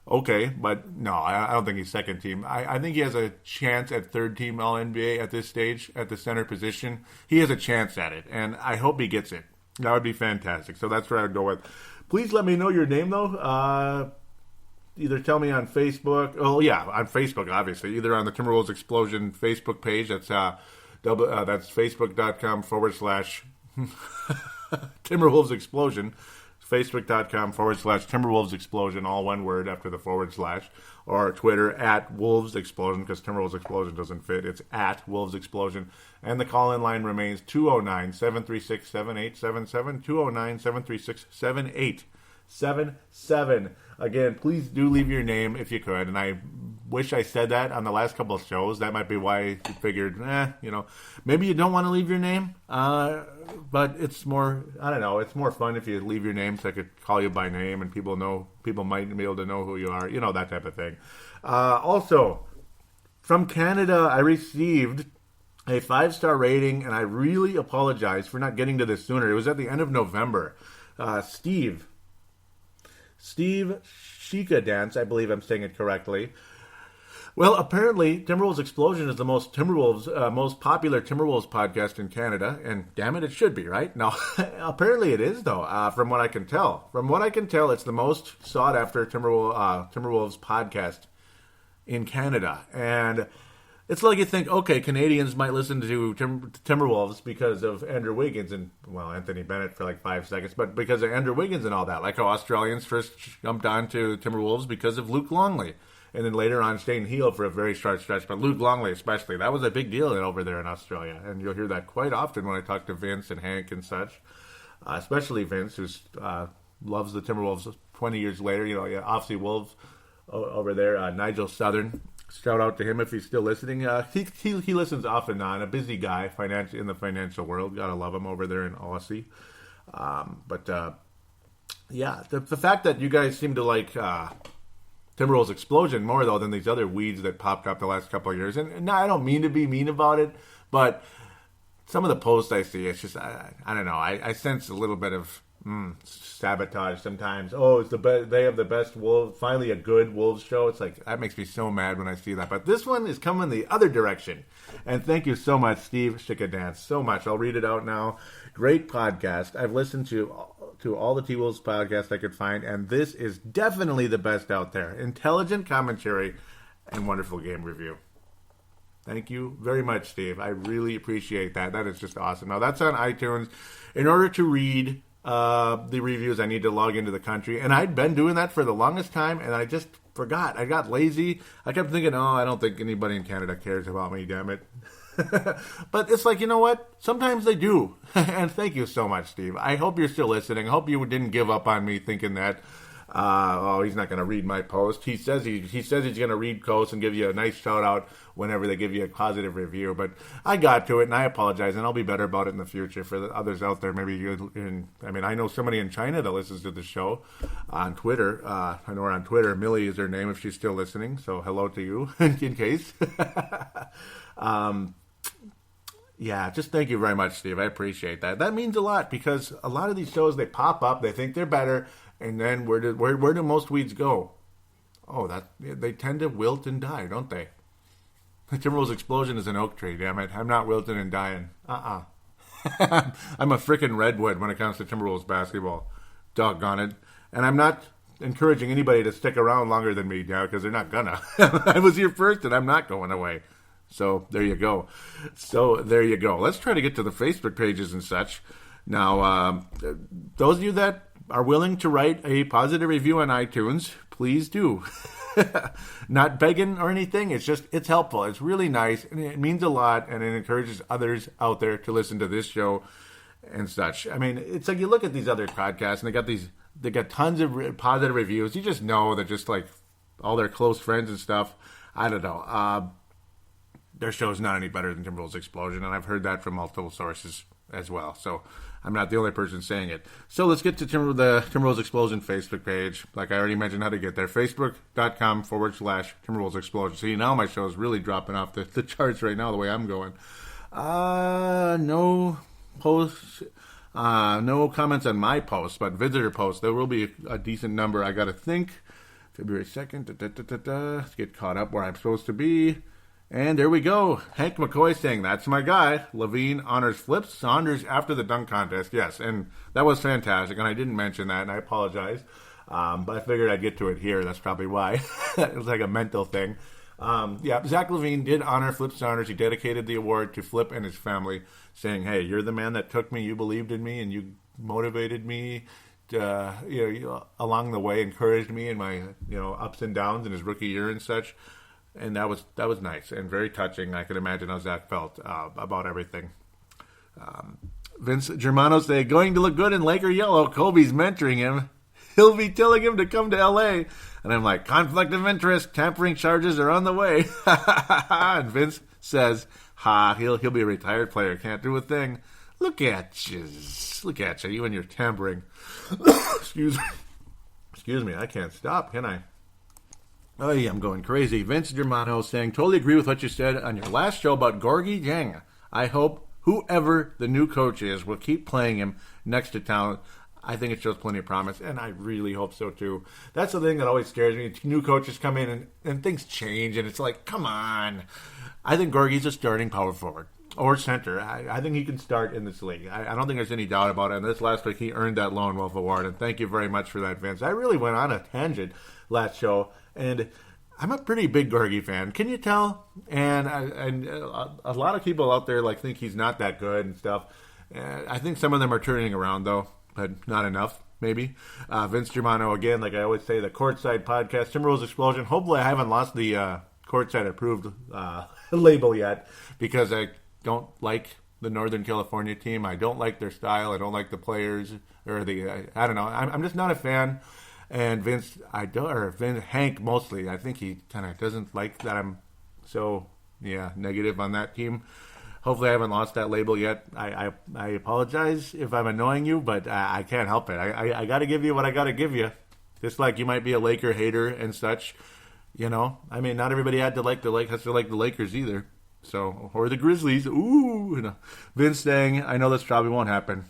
okay. But no, I don't think he's second team. I think he has a chance at third team All-NBA at this stage, at the center position. He has a chance at it, and I hope he gets it. That would be fantastic. So that's where I would go with. Please let me know your name, though. Either tell me on Facebook. Oh, yeah, on Facebook, obviously. Either on the Timberwolves Explosion Facebook page. That's facebook.com/Timberwolves Explosion. Facebook.com/Timberwolves Explosion, all one word after the /, or Twitter @Wolves Explosion, because Timberwolves Explosion doesn't fit. It's @Wolves Explosion. And the call-in line remains 209-736-7877, 209-736-7877. Again, please do leave your name if you could. And I wish I said that on the last couple of shows. That might be why you figured, maybe you don't want to leave your name. But it's more, I don't know, it's more fun if you leave your name so I could call you by name and people might be able to know who you are, that type of thing. Also, from Canada, I received a 5-star rating, and I really apologize for not getting to this sooner. It was at the end of November. Steve Shika Dance, I believe I'm saying it correctly. Well, apparently, Timberwolves Explosion is the most popular Timberwolves podcast in Canada, and damn it should be, right? No, apparently it is, though, from what I can tell. From what I can tell, it's the most sought-after Timberwolves podcast in Canada, and it's like you think, okay, Canadians might listen to Timberwolves because of Andrew Wiggins and, Anthony Bennett for like 5 seconds, but because of Andrew Wiggins and all that, like how Australians first jumped on to Timberwolves because of Luke Longley, and then later on Shane Heal for a very short stretch, but Luke Longley especially, that was a big deal over there in Australia, and you'll hear that quite often when I talk to Vince and Hank and such, especially Vince, who loves the Timberwolves 20 years later, obviously Wolves over there, Nigel Southern. Shout out to him if he's still listening. He listens off and on. A busy guy in the financial world. Gotta love him over there in Aussie. The fact that you guys seem to like Timberwolves Explosion more, though, than these other weeds that popped up the last couple of years. And I don't mean to be mean about it, but some of the posts I see, it's just, I don't know. I sense a little bit of sabotage sometimes. Oh, they have the best Wolves, finally a good Wolves show. It's like, that makes me so mad when I see that. But this one is coming the other direction. And thank you so much, Steve Shikadance, so much. I'll read it out now. Great podcast. I've listened to all the T-Wolves podcasts I could find, and this is definitely the best out there. Intelligent commentary and wonderful game review. Thank you very much, Steve. I really appreciate that. That is just awesome. Now, that's on iTunes. In order to read the reviews, I need to log into the country, and I'd been doing that for the longest time, and I just forgot. I got lazy. I kept thinking, I don't think anybody in Canada cares about me, damn it. But it's like, you know what? Sometimes they do. And thank you so much, Steve. I hope you're still listening. I hope you didn't give up on me thinking that, he's not going to read my post. He says he's going to read posts and give you a nice shout out whenever they give you a positive review. But I got to it, and I apologize, and I'll be better about it in the future for the others out there. Maybe I know somebody in China that listens to the show on Twitter. I know her on Twitter. Millie is her name if she's still listening. So hello to you in case. Yeah, just thank you very much, Steve. I appreciate that. That means a lot because a lot of these shows, they pop up, they think they're better, and then where do most weeds go? They tend to wilt and die, don't they? The Timberwolves Explosion is an oak tree, damn it. I'm not wilting and dying. I'm a frickin' redwood when it comes to Timberwolves basketball. Doggone it. And I'm not encouraging anybody to stick around longer than me now because they're not gonna. I was here first and I'm not going away. So there you go. Let's try to get to the Facebook pages and such. Now, those of you that are willing to write a positive review on iTunes, please do. Not begging or anything. It's helpful. It's really nice, and it means a lot, and it encourages others out there to listen to this show and such. I mean, it's like you look at these other podcasts, and they got tons of positive reviews. You just know that just like all their close friends and stuff. I don't know. Their show is not any better than Timberwolves Explosion, and I've heard that from multiple sources as well. So I'm not the only person saying it. So let's get to the Timberwolves Explosion Facebook page. Like I already mentioned how to get there. Facebook.com/Timberwolves Explosion. See, now my show is really dropping off the charts right now the way I'm going. No posts, no comments on my posts, but visitor posts. There will be a decent number, I got to think. February 2nd. Let's get caught up where I'm supposed to be. And there we go. Hank McCoy saying, that's my guy. Lavine honors Flip Saunders after the dunk contest. Yes, and that was fantastic. And I didn't mention that, and I apologize. But I figured I'd get to it here. That's probably why. It was like a mental thing. Zach Lavine did honor Flip Saunders. He dedicated the award to Flip and his family, saying, hey, you're the man that took me. You believed in me, and you motivated me along the way, encouraged me in my ups and downs in his rookie year and such. And that was nice and very touching. I could imagine how Zach felt about everything. Vince Germano say, going to look good in Laker yellow. Kobe's mentoring him. He'll be telling him to come to L.A. And I'm like, conflict of interest. Tampering charges are on the way. And Vince says, he'll be a retired player. Can't do a thing. Look at you. You and your tampering. Excuse me. I can't stop, can I? Oh, yeah, I'm going crazy. Vince Germano saying, totally agree with what you said on your last show about Gorgui Dieng. I hope whoever the new coach is will keep playing him next to Town. I think it shows plenty of promise, and I really hope so, too. That's the thing that always scares me. New coaches come in, and things change, and it's like, come on. I think Gorguy's a starting power forward or center. I think he can start in this league. I don't think there's any doubt about it. And this last week, he earned that Lone Wolf Award, and thank you very much for that, Vince. I really went on a tangent last show, and I'm a pretty big Gorgui fan. Can you tell? And a lot of people out there think he's not that good and stuff. I think some of them are turning around, though, but not enough, maybe. Vince Germano, again, like I always say, the Courtside Podcast, Timberwolves Explosion. Hopefully I haven't lost the Courtside Approved label yet, because I don't like the Northern California team. I don't like their style. I don't like the players. I don't know. I'm just not a fan. And Hank mostly, I think he kind of doesn't like that I'm so, negative on that team. Hopefully I haven't lost that label yet. I apologize if I'm annoying you, but I can't help it. I got to give you what I got to give you. Just like you might be a Laker hater and such. I mean, not everybody has to like the Lakers either. So, or the Grizzlies. Ooh. Vince saying, I know this probably won't happen,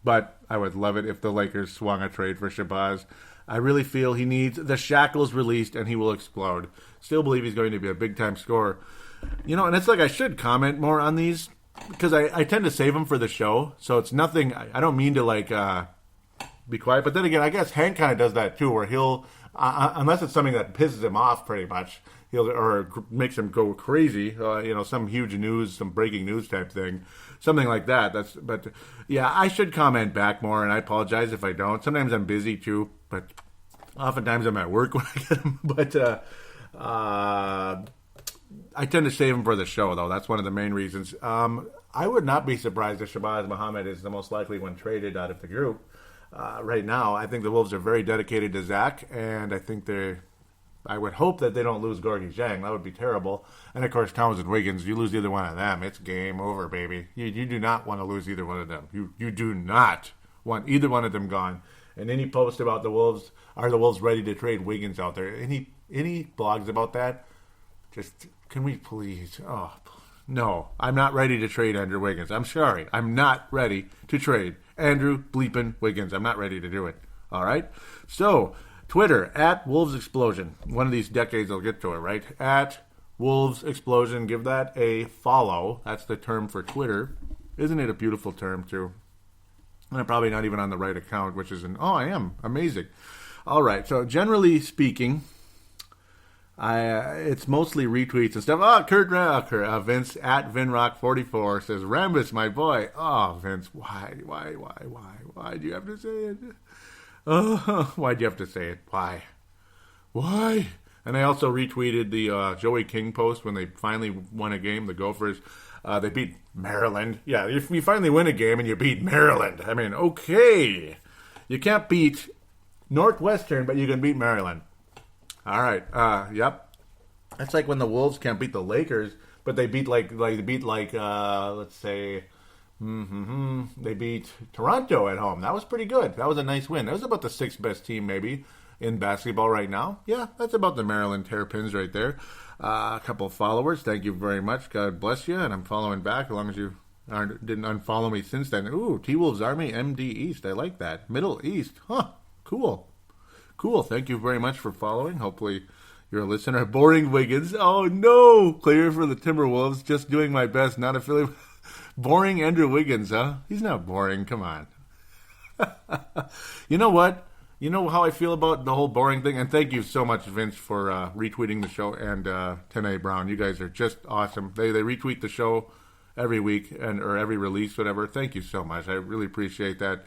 but I would love it if the Lakers swung a trade for Shabazz. I really feel he needs the shackles released and he will explode. Still believe he's going to be a big-time scorer. And it's like I should comment more on these because I tend to save them for the show. So it's nothing, I don't mean to be quiet. But then again, I guess Hank kind of does that too, where he'll, unless it's something that pisses him off pretty much, or makes him go crazy, some huge news, some breaking news type thing, something like that. But I should comment back more, and I apologize if I don't. Sometimes I'm busy too, but oftentimes I'm at work when I get them. But I tend to save them for the show, though. That's one of the main reasons. I would not be surprised if Shabazz Muhammad is the most likely one traded out of the group. Right now, I think the Wolves are very dedicated to Zach, and I would hope that they don't lose Gorgui Dieng. That would be terrible. And, of course, Towns and Wiggins, you lose either one of them, it's game over, baby. You do not want to lose either one of them. You do not want either one of them gone. And any post about the Wolves, are the Wolves ready to trade Wiggins out there? Any blogs about that? Just, can we please? Oh, no, I'm not ready to trade Andrew Wiggins. I'm sorry. I'm not ready to trade Andrew bleepin' Wiggins. I'm not ready to do it. All right? So, Twitter, at Wolves Explosion. One of these decades I'll get to it, right? At Wolves Explosion. Give that a follow. That's the term for Twitter. Isn't it a beautiful term, too? And I'm probably not even on the right account, which is I am. Amazing. All right. So, generally speaking, it's mostly retweets and stuff. Oh, Kurt Vince at Vinrock44 says, Rambus, my boy. Oh, Vince, why do you have to say it? Oh, why'd you have to say it? Why? And I also retweeted the Joey King post when they finally won a game, the Gophers. They beat Maryland. Yeah, if you finally win a game and you beat Maryland, I mean, okay. You can't beat Northwestern, but you can beat Maryland. All right. Yep. That's like when the Wolves can't beat the Lakers, but they beat let's say, they beat Toronto at home. That was pretty good. That was a nice win. That was about the sixth best team maybe in basketball right now. Yeah, that's about the Maryland Terrapins right there. A couple of followers. Thank you very much. God bless you. And I'm following back as long as you didn't unfollow me since then. Ooh, T-Wolves Army MD East. I like that. Middle East. Huh. Cool. Thank you very much for following. Hopefully you're a listener. Boring Wiggins. Oh, no. Clear for the Timberwolves. Just doing my best. Not affiliate. Boring Andrew Wiggins, huh? He's not boring. Come on. You know what? You know how I feel about the whole boring thing? And thank you so much, Vince, for retweeting the show. And Tanae Brown, you guys are just awesome. They retweet the show every week or every release, whatever. Thank you so much. I really appreciate that.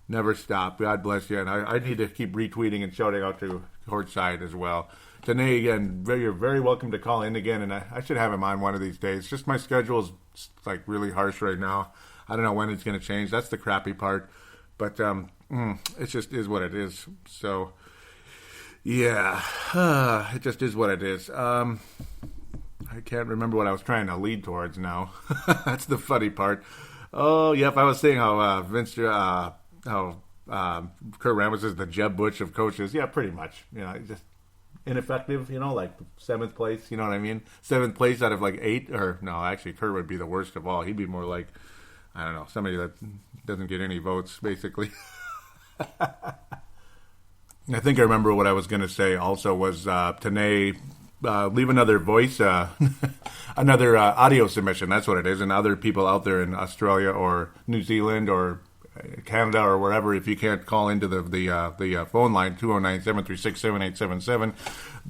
Never stop. God bless you. And I need to keep retweeting and shouting out to Courtside as well. Tanae, again, you're very welcome to call in again, and I should have him on one of these days. Just my schedule is like really harsh right now. I don't know when it's going to change. That's the crappy part. But it just is what it is. So, yeah, it just is what it is. I can't remember what I was trying to lead towards now. That's the funny part. Oh, yep, I was saying how Kurt Rambis is the Jeb Bush of coaches. Yeah, pretty much. Just ineffective, like 7th place, you know what I mean? 7th place out of like 8, or no, actually Kurt would be the worst of all. He'd be more like, I don't know, somebody that doesn't get any votes, basically. I think I remember what I was going to say also was Tanae, leave another voice, another audio submission. That's what it is. And other people out there in Australia or New Zealand or Canada or wherever, if you can't call into the phone line, 209-736-7877.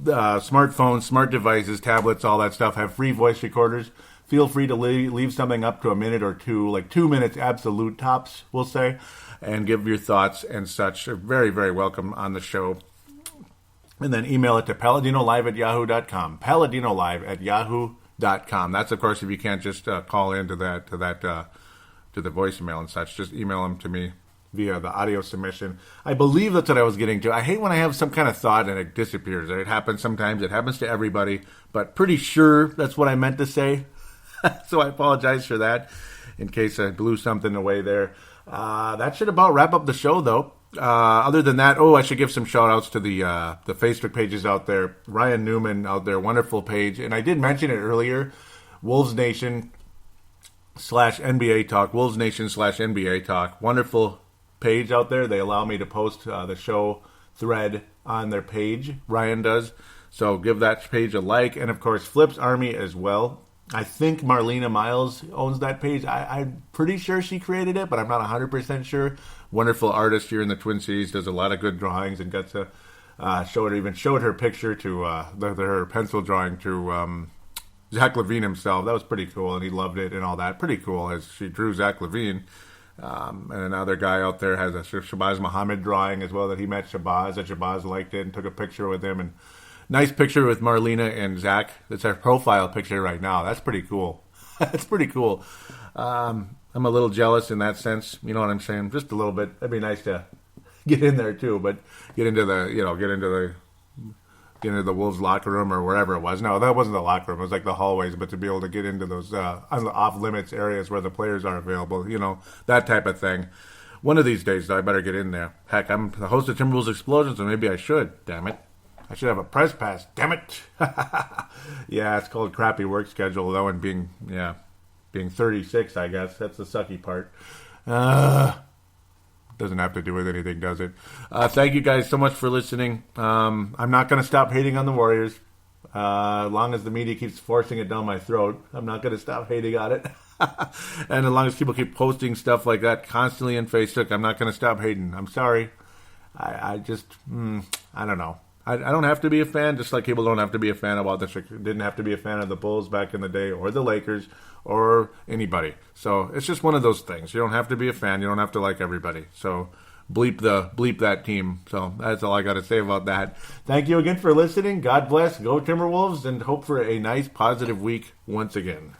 Smartphones, smart devices, tablets, all that stuff have free voice recorders. Feel free to leave something up to a minute or two, like 2 minutes absolute tops, we'll say, and give your thoughts and such. They're very, very welcome on the show. And then email it to paladinolive@yahoo.com. paladinolive@yahoo.com. That's, of course, if you can't just call into to the voicemail and such. Just email them to me via the audio submission. I believe that's what I was getting to. I hate when I have some kind of thought and it disappears. It happens sometimes. It happens to everybody. But pretty sure that's what I meant to say. So I apologize for that in case I blew something away there. That should about wrap up the show, though. Other than that, I should give some shout-outs to the Facebook pages out there. Ryan Newman out there, wonderful page. And I did mention it earlier, Wolves Nation /NBA Talk, Wolves Nation /NBA Talk. Wonderful page out there. They allow me to post the show thread on their page. Ryan does. So give that page a like. And, of course, Flip's Army as well. I think Marlena Miles owns that page. I'm pretty sure she created it, but I'm not 100% sure. Wonderful artist here in the Twin Cities. Does a lot of good drawings and got to showed her picture to her pencil drawing to Zach Lavine himself. That was pretty cool, and he loved it and all that. Pretty cool as she drew Zach Lavine. And another guy out there has a Shabazz Muhammad drawing as well that he met Shabazz, that Shabazz liked it and took a picture with him. And nice picture with Marlena and Zach. That's our profile picture right now. That's pretty cool. That's pretty cool. I'm a little jealous in that sense. You know what I'm saying? Just a little bit. It'd be nice to get in there too, but get into the Wolves locker room or wherever it was. No, that wasn't the locker room. It was like the hallways, but to be able to get into those off-limits areas where the players are available, that type of thing. One of these days, I better get in there. Heck, I'm the host of Timberwolves Explosion, so maybe I should. Damn it. I should have a press pass. Damn it. Yeah, it's called crappy work schedule. That one being 36, I guess. That's the sucky part. Doesn't have to do with anything, does it? Thank you guys so much for listening. I'm not going to stop hating on the Warriors. As long as the media keeps forcing it down my throat, I'm not going to stop hating on it. And as long as people keep posting stuff like that constantly on Facebook, I'm not going to stop hating. I'm sorry. I just, I don't know. I don't have to be a fan, just like people don't have to be a fan of all this. Didn't have to be a fan of the Bulls back in the day, or the Lakers, or anybody. So it's just one of those things. You don't have to be a fan. You don't have to like everybody. So bleep that team. So that's all I got to say about that. Thank you again for listening. God bless. Go Timberwolves, and hope for a nice, positive week once again.